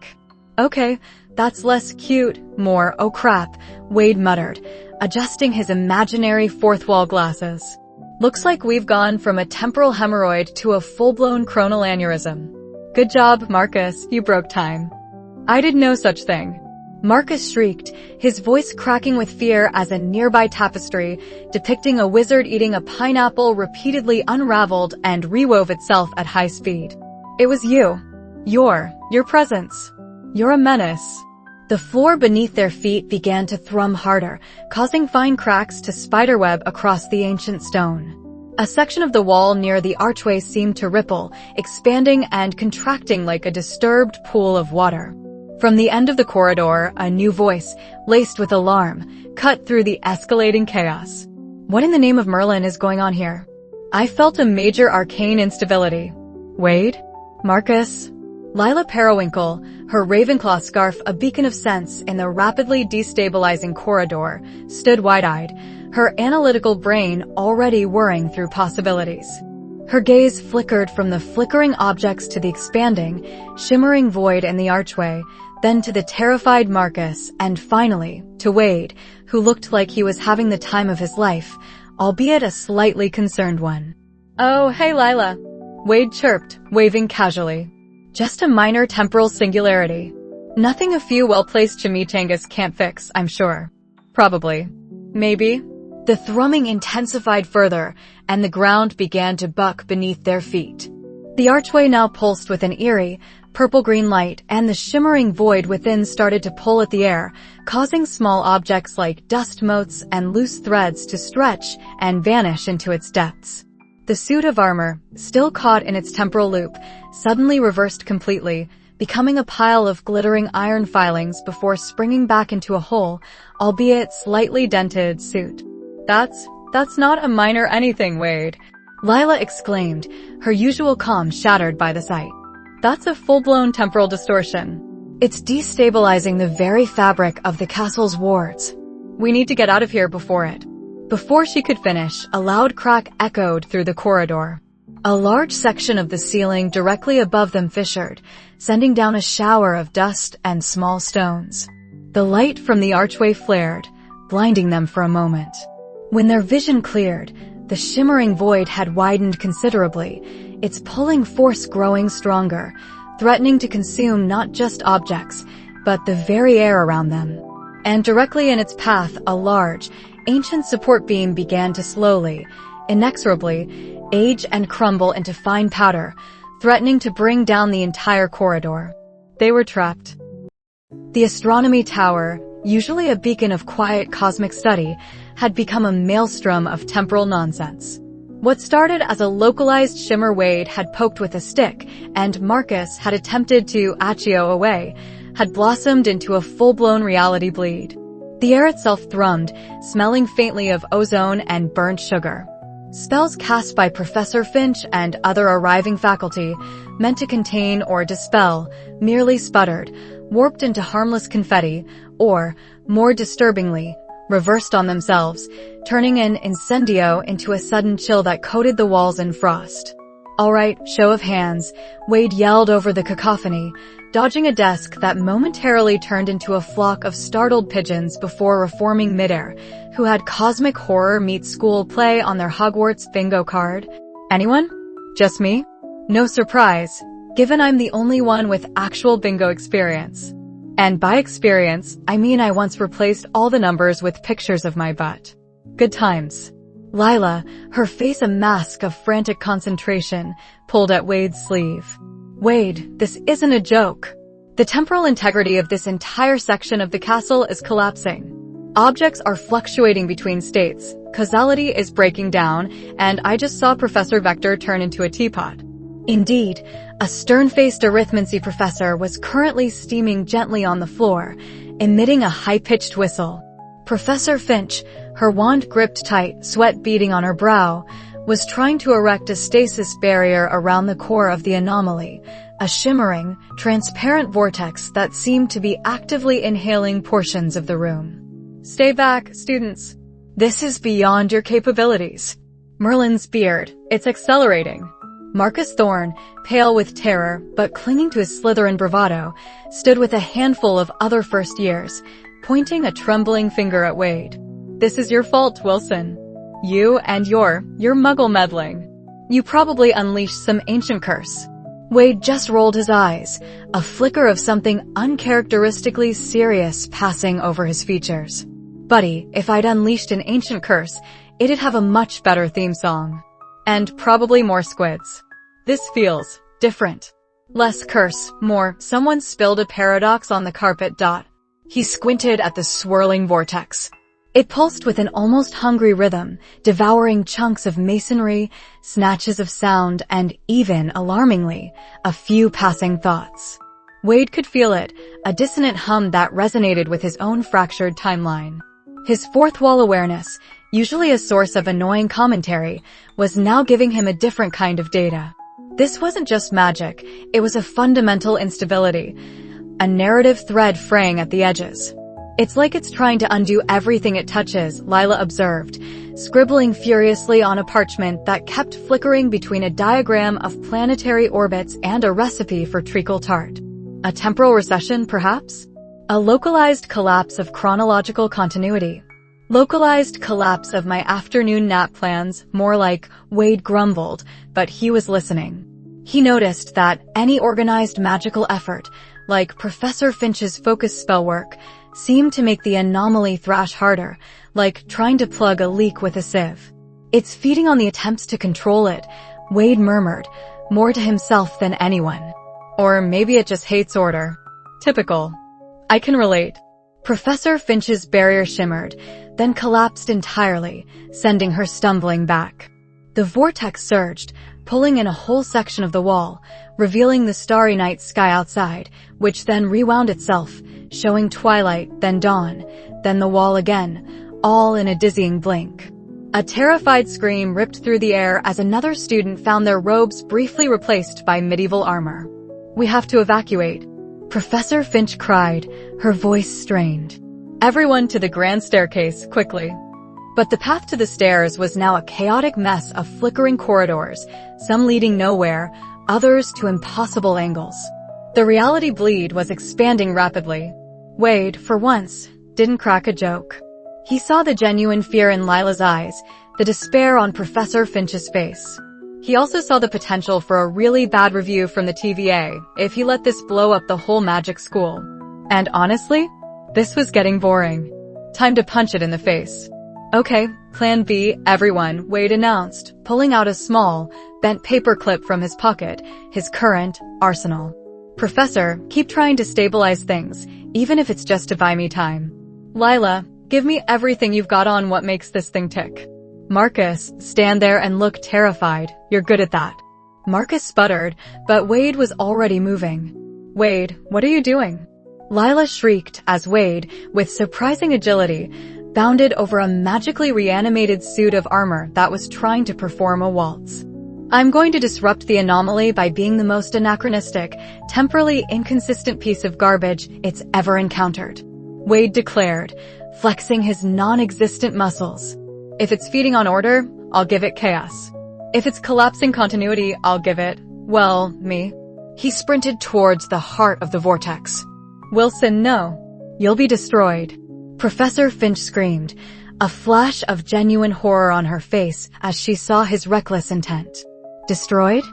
"Okay, that's less cute, more oh crap," Wade muttered, adjusting his imaginary fourth-wall glasses. Looks like we've gone from a temporal hemorrhoid to a full-blown coronal aneurysm. Good job, Marcus, you broke time. I did no such thing. Marcus shrieked, his voice cracking with fear as a nearby tapestry depicting a wizard eating a pineapple repeatedly unraveled and rewove itself at high speed. It was you. Your presence. You're a menace. The floor beneath their feet began to thrum harder, causing fine cracks to spiderweb across the ancient stone. A section of the wall near the archway seemed to ripple, expanding and contracting like a disturbed pool of water. From the end of the corridor, a new voice, laced with alarm, cut through the escalating chaos. What in the name of Merlin is going on here? I felt a major arcane instability. Wade? Marcus? Lila Periwinkle, her Ravenclaw scarf a beacon of sense in the rapidly destabilizing corridor, stood wide-eyed, her analytical brain already whirring through possibilities. Her gaze flickered from the flickering objects to the expanding, shimmering void in the archway, then to the terrified Marcus, and finally, to Wade, who looked like he was having the time of his life, albeit a slightly concerned one. Oh, hey Lila. Wade chirped, waving casually. Just a minor temporal singularity. Nothing a few well-placed chimichangas can't fix, I'm sure. Probably. Maybe. The thrumming intensified further, and the ground began to buck beneath their feet. The archway now pulsed with an eerie, purple-green light, and the shimmering void within started to pull at the air, causing small objects like dust motes and loose threads to stretch and vanish into its depths. The suit of armor, still caught in its temporal loop, suddenly reversed completely, becoming a pile of glittering iron filings before springing back into a whole, albeit slightly dented, suit. That's not a minor anything, Wade. Lila exclaimed, her usual calm shattered by the sight. That's a full-blown temporal distortion. It's destabilizing the very fabric of the castle's wards. We need to get out of here before it. Before she could finish, a loud crack echoed through the corridor. A large section of the ceiling directly above them fissured, sending down a shower of dust and small stones. The light from the archway flared, blinding them for a moment. When their vision cleared, the shimmering void had widened considerably, its pulling force growing stronger, threatening to consume not just objects, but the very air around them. And directly in its path, a large, ancient support beam began to slowly, inexorably, age and crumble into fine powder, threatening to bring down the entire corridor. They were trapped. The astronomy tower, usually a beacon of quiet cosmic study, had become a maelstrom of temporal nonsense. What started as a localized shimmer Wade had poked with a stick, and Marcus had attempted to accio away, had blossomed into a full-blown reality bleed. The air itself thrummed, smelling faintly of ozone and burnt sugar. Spells cast by Professor Finch and other arriving faculty, meant to contain or dispel, merely sputtered, warped into harmless confetti, or, more disturbingly, reversed on themselves, turning an incendio into a sudden chill that coated the walls in frost. All right, show of hands, Wade yelled over the cacophony, dodging a desk that momentarily turned into a flock of startled pigeons before reforming midair, who had cosmic horror meets school play on their Hogwarts bingo card. Anyone? Just me? No surprise, given I'm the only one with actual bingo experience. And by experience, I mean I once replaced all the numbers with pictures of my butt. Good times. Lila, her face a mask of frantic concentration, pulled at Wade's sleeve. Wade, this isn't a joke. The temporal integrity of this entire section of the castle is collapsing. Objects are fluctuating between states, causality is breaking down, and I just saw Professor Vector turn into a teapot. Indeed, a stern-faced arithmancy professor was currently steaming gently on the floor, emitting a high-pitched whistle. Professor Finch, her wand gripped tight, sweat beading on her brow, was trying to erect a stasis barrier around the core of the anomaly, a shimmering, transparent vortex that seemed to be actively inhaling portions of the room. Stay back, students. This is beyond your capabilities. Merlin's beard, it's accelerating. Marcus Thorne, pale with terror but clinging to his Slytherin bravado, stood with a handful of other first years, pointing a trembling finger at Wade. This is your fault, Wilson. You and your muggle meddling. You probably unleashed some ancient curse. Wade just rolled his eyes, a flicker of something uncharacteristically serious passing over his features. Buddy, if I'd unleashed an ancient curse, it'd have a much better theme song. And probably more squids. This feels different. Less curse, more someone spilled a paradox on the carpet. He squinted at the swirling vortex. It pulsed with an almost hungry rhythm, devouring chunks of masonry, snatches of sound, and even, alarmingly, a few passing thoughts. Wade could feel it, a dissonant hum that resonated with his own fractured timeline. His fourth wall awareness, usually a source of annoying commentary, was now giving him a different kind of data. This wasn't just magic, it was a fundamental instability, a narrative thread fraying at the edges. It's like it's trying to undo everything it touches, Lila observed, scribbling furiously on a parchment that kept flickering between a diagram of planetary orbits and a recipe for treacle tart. A temporal recession, perhaps? A localized collapse of chronological continuity. Localized collapse of my afternoon nap plans, more like, Wade grumbled, but he was listening. He noticed that any organized magical effort, like Professor Finch's focus spell work, seemed to make the anomaly thrash harder, like trying to plug a leak with a sieve. It's feeding on the attempts to control it, Wade murmured, more to himself than anyone. Or maybe it just hates order. Typical. I can relate. Professor Finch's barrier shimmered, then collapsed entirely, sending her stumbling back. The vortex surged, pulling in a whole section of the wall, revealing the starry night sky outside, which then rewound itself, showing twilight, then dawn, then the wall again, all in a dizzying blink. A terrified scream ripped through the air as another student found their robes briefly replaced by medieval armor. We have to evacuate, Professor Finch cried, her voice strained. Everyone to the grand staircase, quickly. But the path to the stairs was now a chaotic mess of flickering corridors, some leading nowhere, others to impossible angles. The reality bleed was expanding rapidly. Wade, for once, didn't crack a joke. He saw the genuine fear in Lila's eyes, the despair on Professor Finch's face. He also saw the potential for a really bad review from the TVA if he let this blow up the whole magic school. And honestly, this was getting boring. Time to punch it in the face. Okay, Plan B, everyone, Wade announced, pulling out a small, bent paperclip from his pocket, his current arsenal. Professor, keep trying to stabilize things, even if it's just to buy me time. Lila, give me everything you've got on what makes this thing tick. Marcus, stand there and look terrified. You're good at that. Marcus sputtered, but Wade was already moving. Wade, what are you doing? Lila shrieked as Wade, with surprising agility, bounded over a magically reanimated suit of armor that was trying to perform a waltz. I'm going to disrupt the anomaly by being the most anachronistic, temporally inconsistent piece of garbage it's ever encountered, Wade declared, flexing his non-existent muscles. If it's feeding on order, I'll give it chaos. If it's collapsing continuity, I'll give it, well, me. He sprinted towards the heart of the vortex. Wilson, no. You'll be destroyed. Professor Finch screamed, a flash of genuine horror on her face as she saw his reckless intent. Destroyed?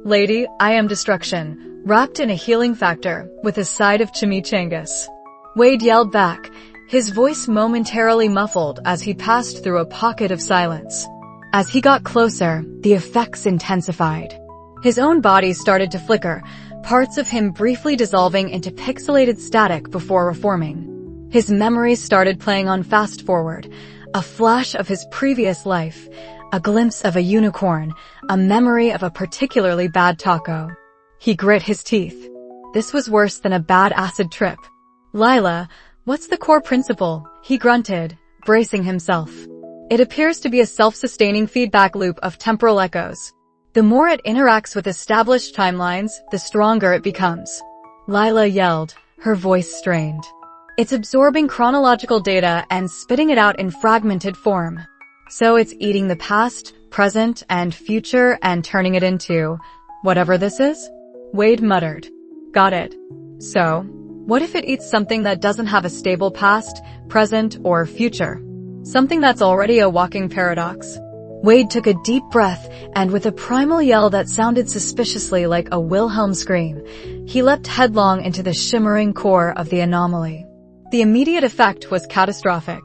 Lady, I am destruction, wrapped in a healing factor, with a side of chimichangas. Wade yelled back, his voice momentarily muffled as he passed through a pocket of silence. As he got closer, the effects intensified. His own body started to flicker, parts of him briefly dissolving into pixelated static before reforming. His memories started playing on fast forward, a flash of his previous life, a glimpse of a unicorn, a memory of a particularly bad taco. He grit his teeth. This was worse than a bad acid trip. Lila, what's the core principle? He grunted, bracing himself. It appears to be a self-sustaining feedback loop of temporal echoes. The more it interacts with established timelines, the stronger it becomes. Lila yelled, her voice strained. It's absorbing chronological data and spitting it out in fragmented form. So it's eating the past, present, and future and turning it into whatever this is? Wade muttered. Got it. So, what if it eats something that doesn't have a stable past, present, or future? Something that's already a walking paradox. Wade took a deep breath, and with a primal yell that sounded suspiciously like a Wilhelm scream, he leapt headlong into the shimmering core of the anomaly. The immediate effect was catastrophic.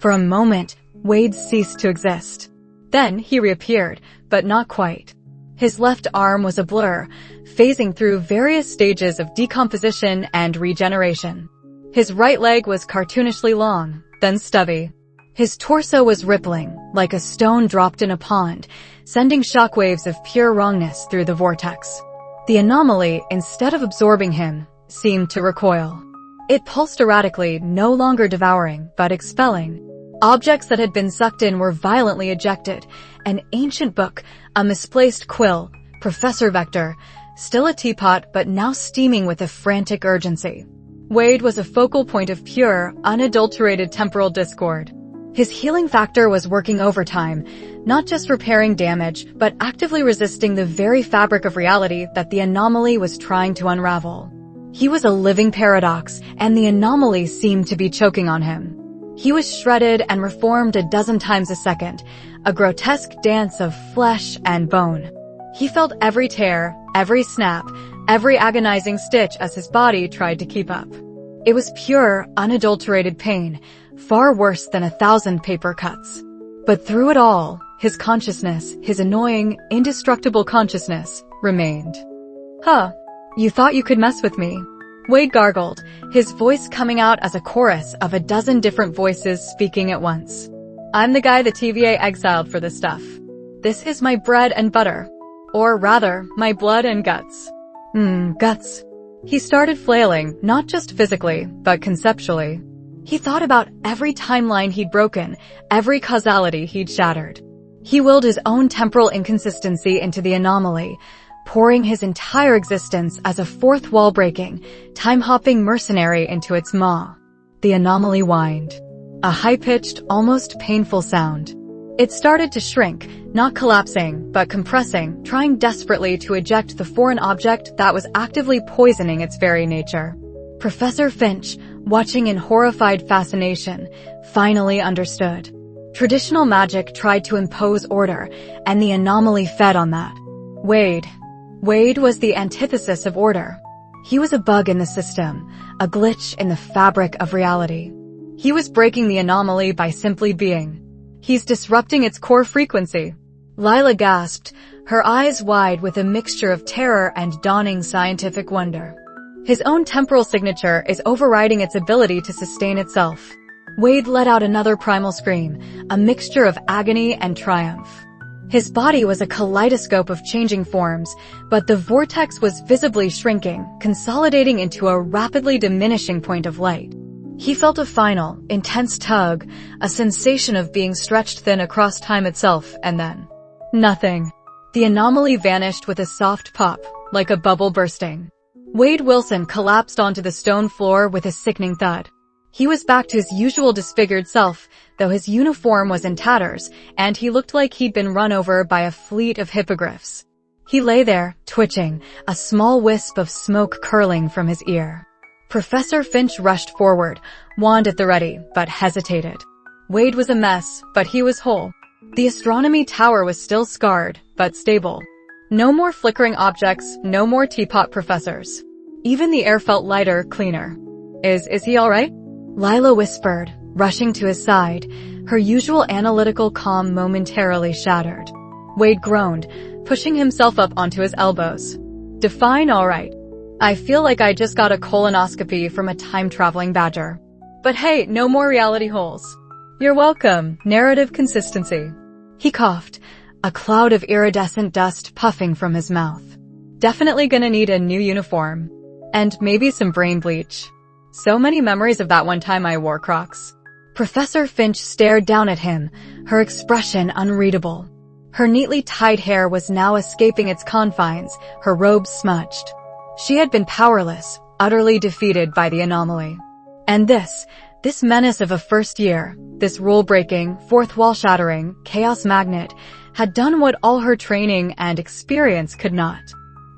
For a moment, Wade ceased to exist. Then he reappeared, but not quite. His left arm was a blur, phasing through various stages of decomposition and regeneration. His right leg was cartoonishly long, then stubby. His torso was rippling, like a stone dropped in a pond, sending shockwaves of pure wrongness through the vortex. The anomaly, instead of absorbing him, seemed to recoil. It pulsed erratically, no longer devouring, but expelling. Objects that had been sucked in were violently ejected. An ancient book, a misplaced quill, Professor Vector, still a teapot but now steaming with a frantic urgency. Wade was a focal point of pure, unadulterated temporal discord. His healing factor was working overtime, not just repairing damage, but actively resisting the very fabric of reality that the anomaly was trying to unravel. He was a living paradox, and the anomaly seemed to be choking on him. He was shredded and reformed a dozen times a second, a grotesque dance of flesh and bone. He felt every tear, every snap, every agonizing stitch as his body tried to keep up. It was pure, unadulterated pain, far worse than 1,000 paper cuts. But through it all, his consciousness, his annoying, indestructible consciousness, remained. Huh, you thought you could mess with me? Wade gargled, his voice coming out as a chorus of a dozen different voices speaking at once. I'm the guy the TVA exiled for this stuff. This is my bread and butter. Or rather, my blood and guts. Guts. He started flailing, not just physically, but conceptually. He thought about every timeline he'd broken, every causality he'd shattered. He willed his own temporal inconsistency into the anomaly, pouring his entire existence as a fourth wall-breaking, time-hopping mercenary into its maw. The anomaly whined. A high-pitched, almost painful sound. It started to shrink, not collapsing, but compressing, trying desperately to eject the foreign object that was actively poisoning its very nature. Professor Finch, watching in horrified fascination, finally understood. Traditional magic tried to impose order, and the anomaly fed on that. Wade was the antithesis of order. He was a bug in the system, a glitch in the fabric of reality. He was breaking the anomaly by simply being. He's disrupting its core frequency. Lila gasped, her eyes wide with a mixture of terror and dawning scientific wonder. His own temporal signature is overriding its ability to sustain itself. Wade let out another primal scream, a mixture of agony and triumph. His body was a kaleidoscope of changing forms, but the vortex was visibly shrinking, consolidating into a rapidly diminishing point of light. He felt a final, intense tug, a sensation of being stretched thin across time itself, and then nothing. The anomaly vanished with a soft pop, like a bubble bursting. Wade Wilson collapsed onto the stone floor with a sickening thud. He was back to his usual disfigured self, though his uniform was in tatters, and he looked like he'd been run over by a fleet of hippogriffs. He lay there, twitching, a small wisp of smoke curling from his ear. Professor Finch rushed forward, wand at the ready, but hesitated. Wade was a mess, but he was whole. The astronomy tower was still scarred, but stable. No more flickering objects, no more teapot professors. Even the air felt lighter, cleaner. Is he alright? Lila whispered, rushing to his side, her usual analytical calm momentarily shattered. Wade groaned, pushing himself up onto his elbows. Define alright. I feel like I just got a colonoscopy from a time-traveling badger. But hey, no more reality holes. You're welcome, narrative consistency. He coughed, a cloud of iridescent dust puffing from his mouth. Definitely gonna need a new uniform. And maybe some brain bleach. So many memories of that one time I wore Crocs. Professor Finch stared down at him, her expression unreadable. Her neatly tied hair was now escaping its confines, her robes smudged. She had been powerless, utterly defeated by the anomaly. And this menace of a first year, this rule-breaking, fourth-wall-shattering, chaos magnet, had done what all her training and experience could not.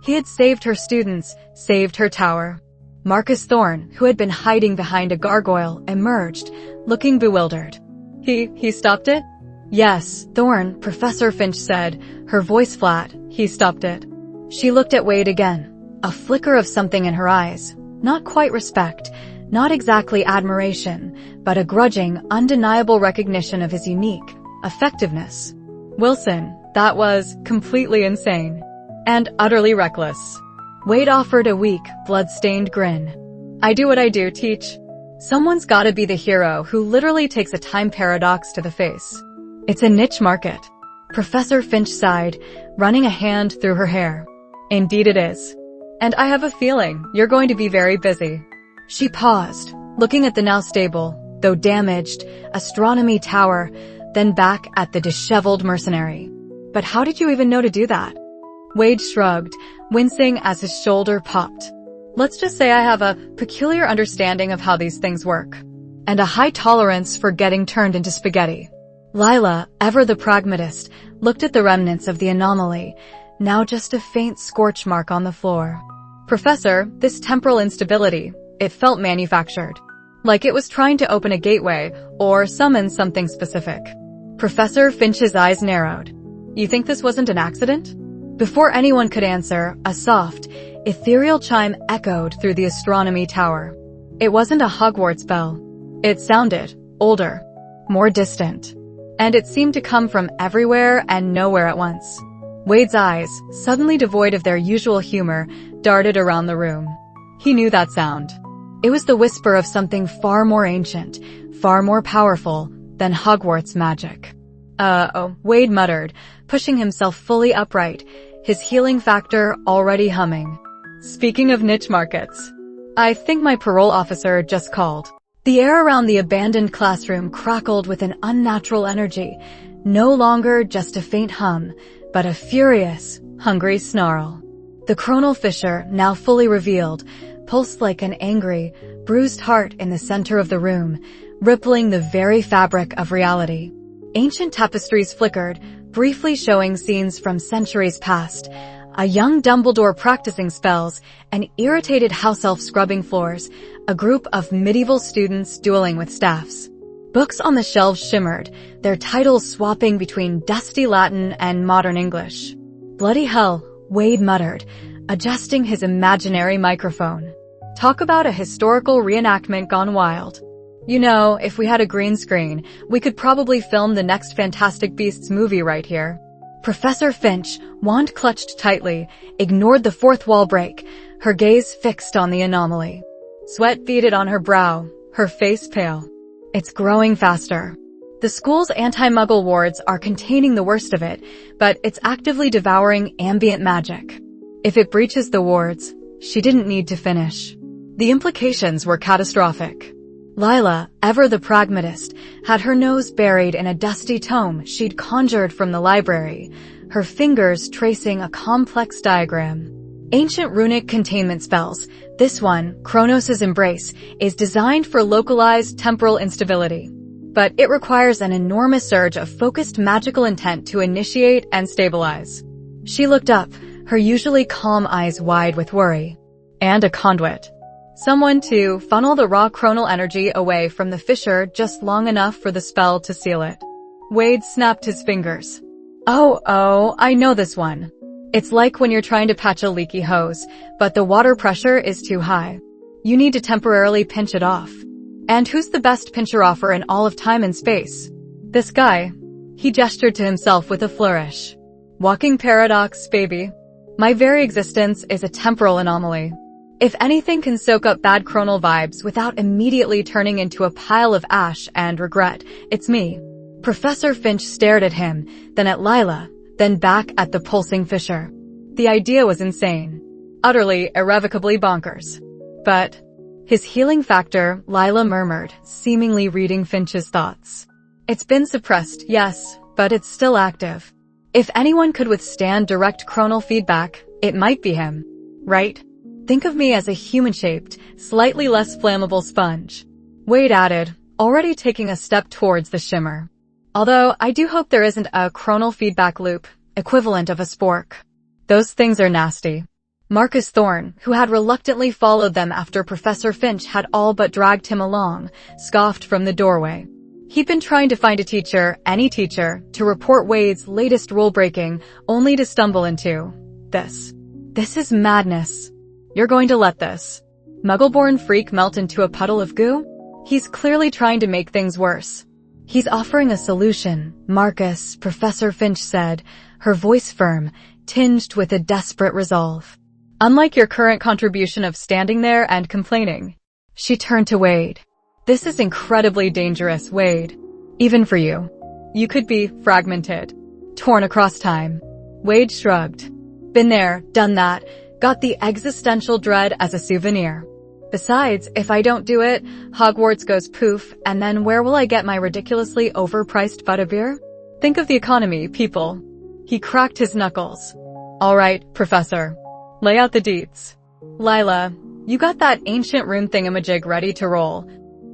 He had saved her students, saved her tower. Marcus Thorne, who had been hiding behind a gargoyle, emerged, looking bewildered. He stopped it? Yes, Thorn, Professor Finch said, her voice flat. He stopped it. She looked at Wade again, a flicker of something in her eyes. Not quite respect, not exactly admiration, but a grudging, undeniable recognition of his unique effectiveness. Wilson, that was completely insane. And utterly reckless. Wade offered a weak, blood-stained grin. I do what I do, teach. Someone's gotta be the hero who literally takes a time paradox to the face. It's a niche market. Professor Finch sighed, running a hand through her hair. Indeed it is. And I have a feeling you're going to be very busy. She paused, looking at the now stable, though damaged, astronomy tower, then back at the disheveled mercenary. But how did you even know to do that? Wade shrugged, wincing as his shoulder popped. Let's just say I have a peculiar understanding of how these things work. And a high tolerance for getting turned into spaghetti. Lila, ever the pragmatist, looked at the remnants of the anomaly, now just a faint scorch mark on the floor. Professor, this temporal instability, it felt manufactured. Like it was trying to open a gateway or summon something specific. Professor Finch's eyes narrowed. You think this wasn't an accident? Before anyone could answer, a soft, ethereal chime echoed through the astronomy tower. It wasn't a Hogwarts bell. It sounded older, more distant. And it seemed to come from everywhere and nowhere at once. Wade's eyes, suddenly devoid of their usual humor, darted around the room. He knew that sound. It was the whisper of something far more ancient, far more powerful than Hogwarts magic. Wade muttered, pushing himself fully upright, his healing factor already humming. Speaking of niche markets, I think my parole officer just called. The air around the abandoned classroom crackled with an unnatural energy, no longer just a faint hum, but a furious, hungry snarl. The chronal fissure, now fully revealed, pulsed like an angry, bruised heart in the center of the room, rippling the very fabric of reality. Ancient tapestries flickered, briefly showing scenes from centuries past, a young Dumbledore practicing spells, an irritated house elf scrubbing floors, a group of medieval students dueling with staffs. Books on the shelves shimmered, their titles swapping between dusty Latin and modern English. Bloody hell, Wade muttered, adjusting his imaginary microphone. Talk about a historical reenactment gone wild. You know, if we had a green screen, we could probably film the next Fantastic Beasts movie right here. Professor Finch, wand clutched tightly, ignored the fourth wall break, her gaze fixed on the anomaly. Sweat beaded on her brow, her face pale. It's growing faster. The school's anti-muggle wards are containing the worst of it, but it's actively devouring ambient magic. If it breaches the wards, she didn't need to finish. The implications were catastrophic. Lila, ever the pragmatist, had her nose buried in a dusty tome she'd conjured from the library, her fingers tracing a complex diagram. Ancient runic containment spells, this one, Kronos' Embrace, is designed for localized temporal instability. But it requires an enormous surge of focused magical intent to initiate and stabilize. She looked up, her usually calm eyes wide with worry. And a conduit. Someone to funnel the raw chronal energy away from the fissure just long enough for the spell to seal it. Wade snapped his fingers. Oh, I know this one. It's like when you're trying to patch a leaky hose, but the water pressure is too high. You need to temporarily pinch it off. And who's the best pincher-offer in all of time and space? This guy. He gestured to himself with a flourish. Walking paradox, baby. My very existence is a temporal anomaly. If anything can soak up bad chronal vibes without immediately turning into a pile of ash and regret, it's me. Professor Finch stared at him, then at Lila, then back at the pulsing fissure. The idea was insane. Utterly, irrevocably bonkers. But his healing factor, Lila murmured, seemingly reading Finch's thoughts. It's been suppressed, yes, but it's still active. If anyone could withstand direct chronal feedback, it might be him. Right? Think of me as a human-shaped, slightly less flammable sponge. Wade added, already taking a step towards the shimmer. Although, I do hope there isn't a chronal feedback loop, equivalent of a spork. Those things are nasty. Marcus Thorne, who had reluctantly followed them after Professor Finch had all but dragged him along, scoffed from the doorway. He'd been trying to find a teacher, any teacher, to report Wade's latest rule-breaking, only to stumble into this. This is madness. You're going to let this Muggle-born freak melt into a puddle of goo? He's clearly trying to make things worse. He's offering a solution, Marcus, Professor Finch said, her voice firm, tinged with a desperate resolve. Unlike your current contribution of standing there and complaining. She turned to Wade. This is incredibly dangerous, Wade. Even for you. You could be fragmented. Torn across time. Wade shrugged. Been there, done that, got the existential dread as a souvenir. Besides, if I don't do it, Hogwarts goes poof, and then where will I get my ridiculously overpriced butterbeer? Think of the economy, people. He cracked his knuckles. All right, Professor. Lay out the deets. Lila, you got that ancient room thingamajig ready to roll.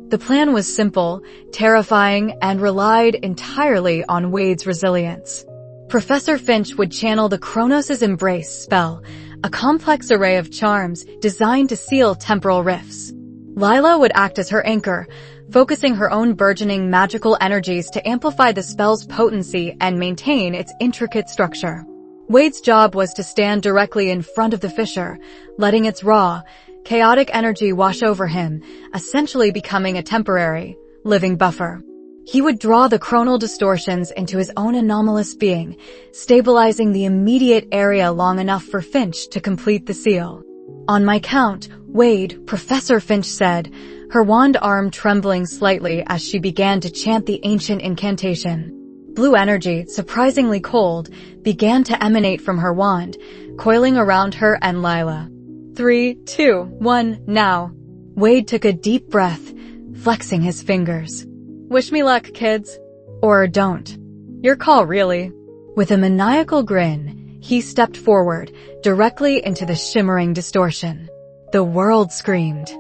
The plan was simple, terrifying, and relied entirely on Wade's resilience. Professor Finch would channel the Kronos' Embrace spell, a complex array of charms designed to seal temporal rifts. Lila would act as her anchor, focusing her own burgeoning magical energies to amplify the spell's potency and maintain its intricate structure. Wade's job was to stand directly in front of the fissure, letting its raw, chaotic energy wash over him, essentially becoming a temporary, living buffer. He would draw the chronal distortions into his own anomalous being, stabilizing the immediate area long enough for Finch to complete the seal. On my count, Wade, Professor Finch said, her wand arm trembling slightly as she began to chant the ancient incantation. Blue energy, surprisingly cold, began to emanate from her wand, coiling around her and Lila. 3, 2, 1, now. Wade took a deep breath, flexing his fingers. Wish me luck, kids. Or don't. Your call, really. With a maniacal grin, he stepped forward, directly into the shimmering distortion. The world screamed.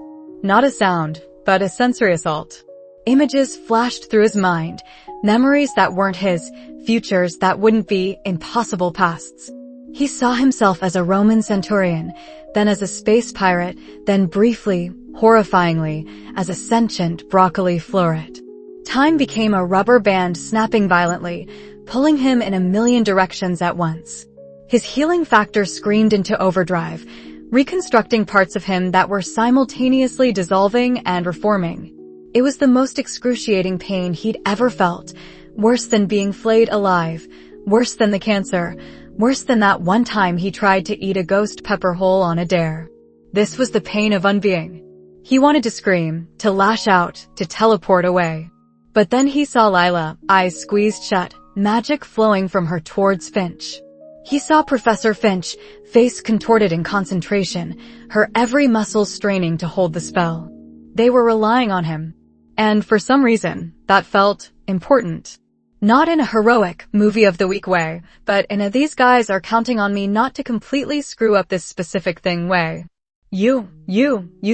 Not a sound, but a sensory assault. Images flashed through his mind, memories that weren't his, futures that wouldn't be, impossible pasts. He saw himself as a Roman centurion, then as a space pirate, then briefly, horrifyingly, as a sentient broccoli floret. Time became a rubber band snapping violently, pulling him in a million directions at once. His healing factor screamed into overdrive, reconstructing parts of him that were simultaneously dissolving and reforming. It was the most excruciating pain he'd ever felt, worse than being flayed alive, worse than the cancer, worse than that one time he tried to eat a ghost pepper whole on a dare. This was the pain of unbeing. He wanted to scream, to lash out, to teleport away. But then he saw Lila, eyes squeezed shut, magic flowing from her towards Finch. He saw Professor Finch, face contorted in concentration, her every muscle straining to hold the spell. They were relying on him. And for some reason, that felt important. Not in a heroic, movie of the week way, but in a these guys are counting on me not to completely screw up this specific thing way. You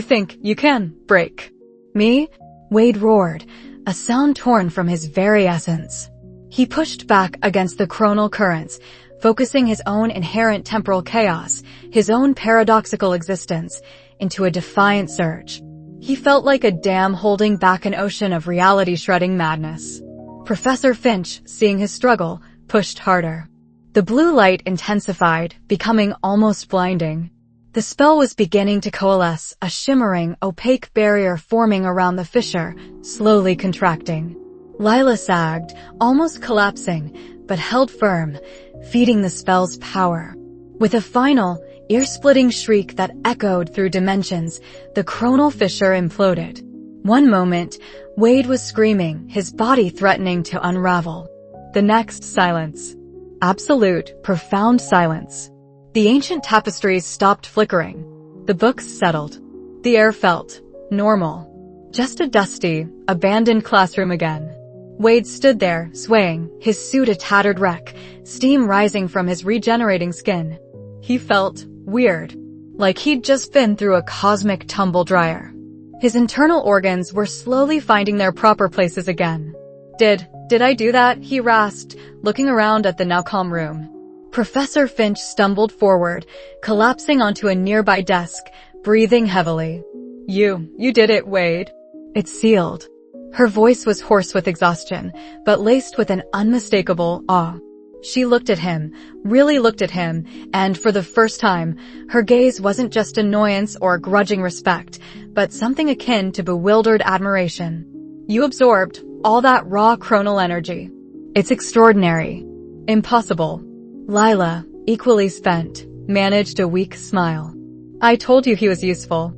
think you can break me? Wade roared, a sound torn from his very essence. He pushed back against the chronal currents, focusing his own inherent temporal chaos, his own paradoxical existence, into a defiant surge. He felt like a dam holding back an ocean of reality-shredding madness. Professor Finch, seeing his struggle, pushed harder. The blue light intensified, becoming almost blinding. The spell was beginning to coalesce, a shimmering, opaque barrier forming around the fissure, slowly contracting. Lila sagged, almost collapsing, but held firm, feeding the spell's power. With a final, ear-splitting shriek that echoed through dimensions, the chronal fissure imploded. One moment, Wade was screaming, his body threatening to unravel. The next, silence. Absolute, profound silence. The ancient tapestries stopped flickering. The books settled. The air felt normal. Just a dusty, abandoned classroom again. Wade stood there, swaying, his suit a tattered wreck, steam rising from his regenerating skin. He felt weird, like he'd just been through a cosmic tumble dryer. His internal organs were slowly finding their proper places again. Did I do that? He rasped, looking around at the now calm room. Professor Finch stumbled forward, collapsing onto a nearby desk, breathing heavily. You did it, Wade. It's sealed. Her voice was hoarse with exhaustion, but laced with an unmistakable awe. She looked at him, really looked at him, and for the first time, her gaze wasn't just annoyance or grudging respect, but something akin to bewildered admiration. You absorbed all that raw chronal energy. It's extraordinary. Impossible. Lila, equally spent, managed a weak smile. I told you he was useful.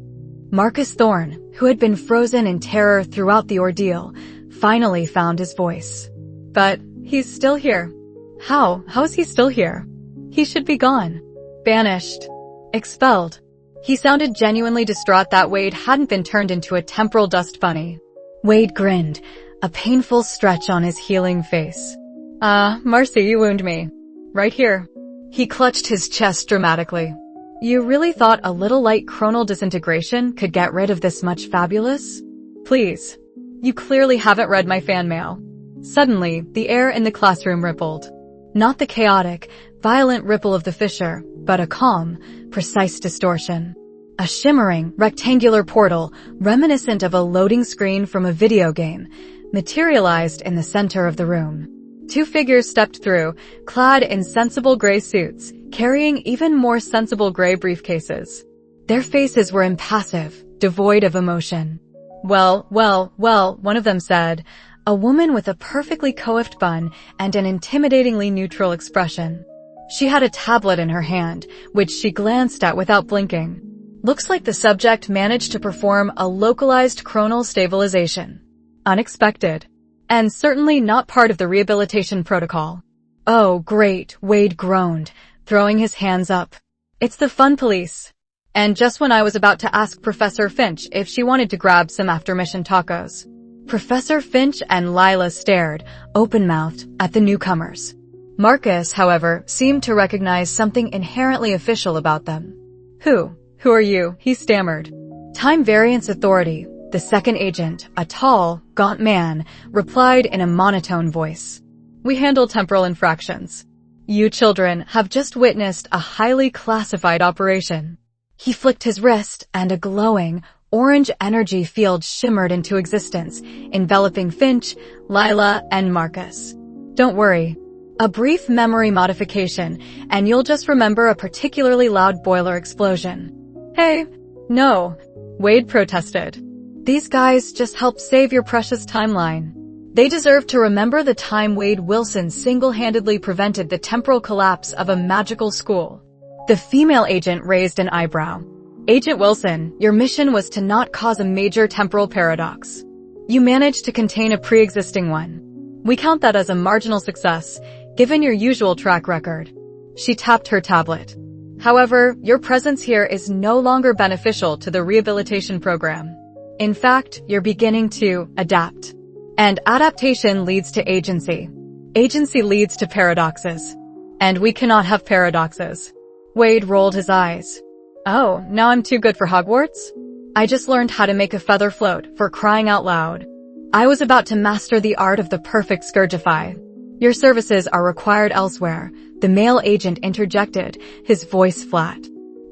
Marcus Thorne, who had been frozen in terror throughout the ordeal, finally found his voice. But he's still here. How is he still here? He should be gone. Banished. Expelled. He sounded genuinely distraught that Wade hadn't been turned into a temporal dust bunny. Wade grinned, a painful stretch on his healing face. Marcy, you wound me. Right here. He clutched his chest dramatically. You really thought a little light chronal disintegration could get rid of this much fabulous? Please. You clearly haven't read my fan mail. Suddenly, the air in the classroom rippled. Not the chaotic, violent ripple of the fissure, but a calm, precise distortion. A shimmering, rectangular portal, reminiscent of a loading screen from a video game, materialized in the center of the room. Two figures stepped through, clad in sensible gray suits, carrying even more sensible gray briefcases. Their faces were impassive, devoid of emotion. Well, one of them said, a woman with a perfectly coiffed bun and an intimidatingly neutral expression. She had a tablet in her hand, which she glanced at without blinking. Looks like the subject managed to perform a localized chronal stabilization. Unexpected. And certainly not part of the rehabilitation protocol. Oh, great, Wade groaned, throwing his hands up. It's the fun police. And just when I was about to ask Professor Finch if she wanted to grab some after-mission tacos. Professor Finch and Lila stared, open-mouthed, at the newcomers. Marcus, however, seemed to recognize something inherently official about them. Who are you? He stammered. Time Variance Authority, the second agent, a tall, gaunt man, replied in a monotone voice. We handle temporal infractions. You children have just witnessed a highly classified operation. He flicked his wrist, and a glowing, orange energy field shimmered into existence, enveloping Finch, Lila, and Marcus. Don't worry. A brief memory modification, and you'll just remember a particularly loud boiler explosion. Hey, no, Wade protested. These guys just helped save your precious timeline. They deserve to remember the time Wade Wilson single-handedly prevented the temporal collapse of a magical school. The female agent raised an eyebrow. Agent Wilson, your mission was to not cause a major temporal paradox. You managed to contain a pre-existing one. We count that as a marginal success, given your usual track record. She tapped her tablet. However, your presence here is no longer beneficial to the rehabilitation program. In fact, you're beginning to adapt. And adaptation leads to agency. Agency leads to paradoxes. And we cannot have paradoxes. Wade rolled his eyes. Oh, now I'm too good for Hogwarts? I just learned how to make a feather float, for crying out loud. I was about to master the art of the perfect Scourgify. Your services are required elsewhere, the male agent interjected, his voice flat.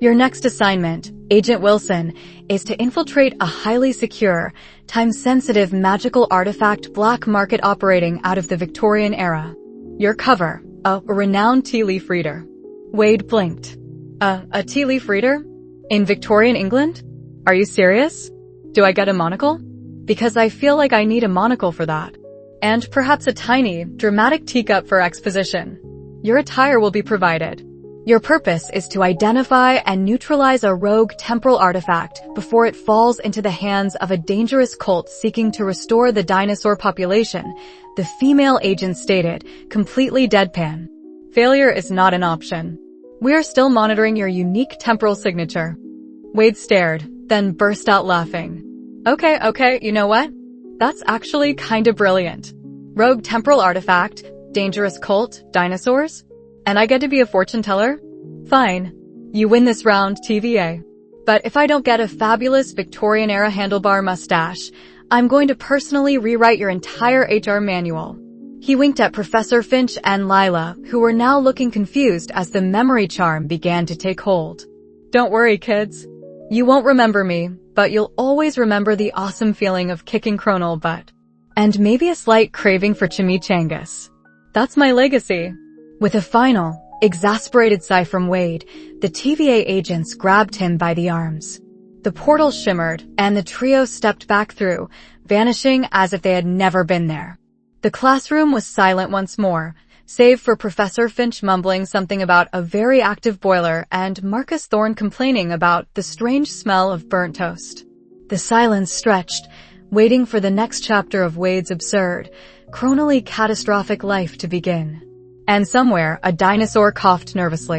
Your next assignment, Agent Wilson, is to infiltrate a highly secure, time-sensitive magical artifact black market operating out of the Victorian era. Your cover, a renowned tea leaf reader. Wade blinked. A tea leaf reader? In Victorian England? Are you serious? Do I get a monocle? Because I feel like I need a monocle for that. And perhaps a tiny, dramatic teacup for exposition. Your attire will be provided. Your purpose is to identify and neutralize a rogue temporal artifact before it falls into the hands of a dangerous cult seeking to restore the dinosaur population, the female agent stated, completely deadpan. Failure is not an option. We are still monitoring your unique temporal signature. Wade stared, then burst out laughing. Okay, you know what? That's actually kinda brilliant. Rogue temporal artifact, dangerous cult, dinosaurs? And I get to be a fortune teller? Fine. You win this round, TVA. But if I don't get a fabulous Victorian-era handlebar mustache, I'm going to personally rewrite your entire HR manual. He winked at Professor Finch and Lila, who were now looking confused as the memory charm began to take hold. Don't worry, kids. You won't remember me, but you'll always remember the awesome feeling of kicking chronal butt. And maybe a slight craving for chimichangas. That's my legacy. With a final, exasperated sigh from Wade, the TVA agents grabbed him by the arms. The portal shimmered, and the trio stepped back through, vanishing as if they had never been there. The classroom was silent once more, save for Professor Finch mumbling something about a very active boiler and Marcus Thorne complaining about the strange smell of burnt toast. The silence stretched, waiting for the next chapter of Wade's absurd, chronally catastrophic life to begin. And somewhere, a dinosaur coughed nervously.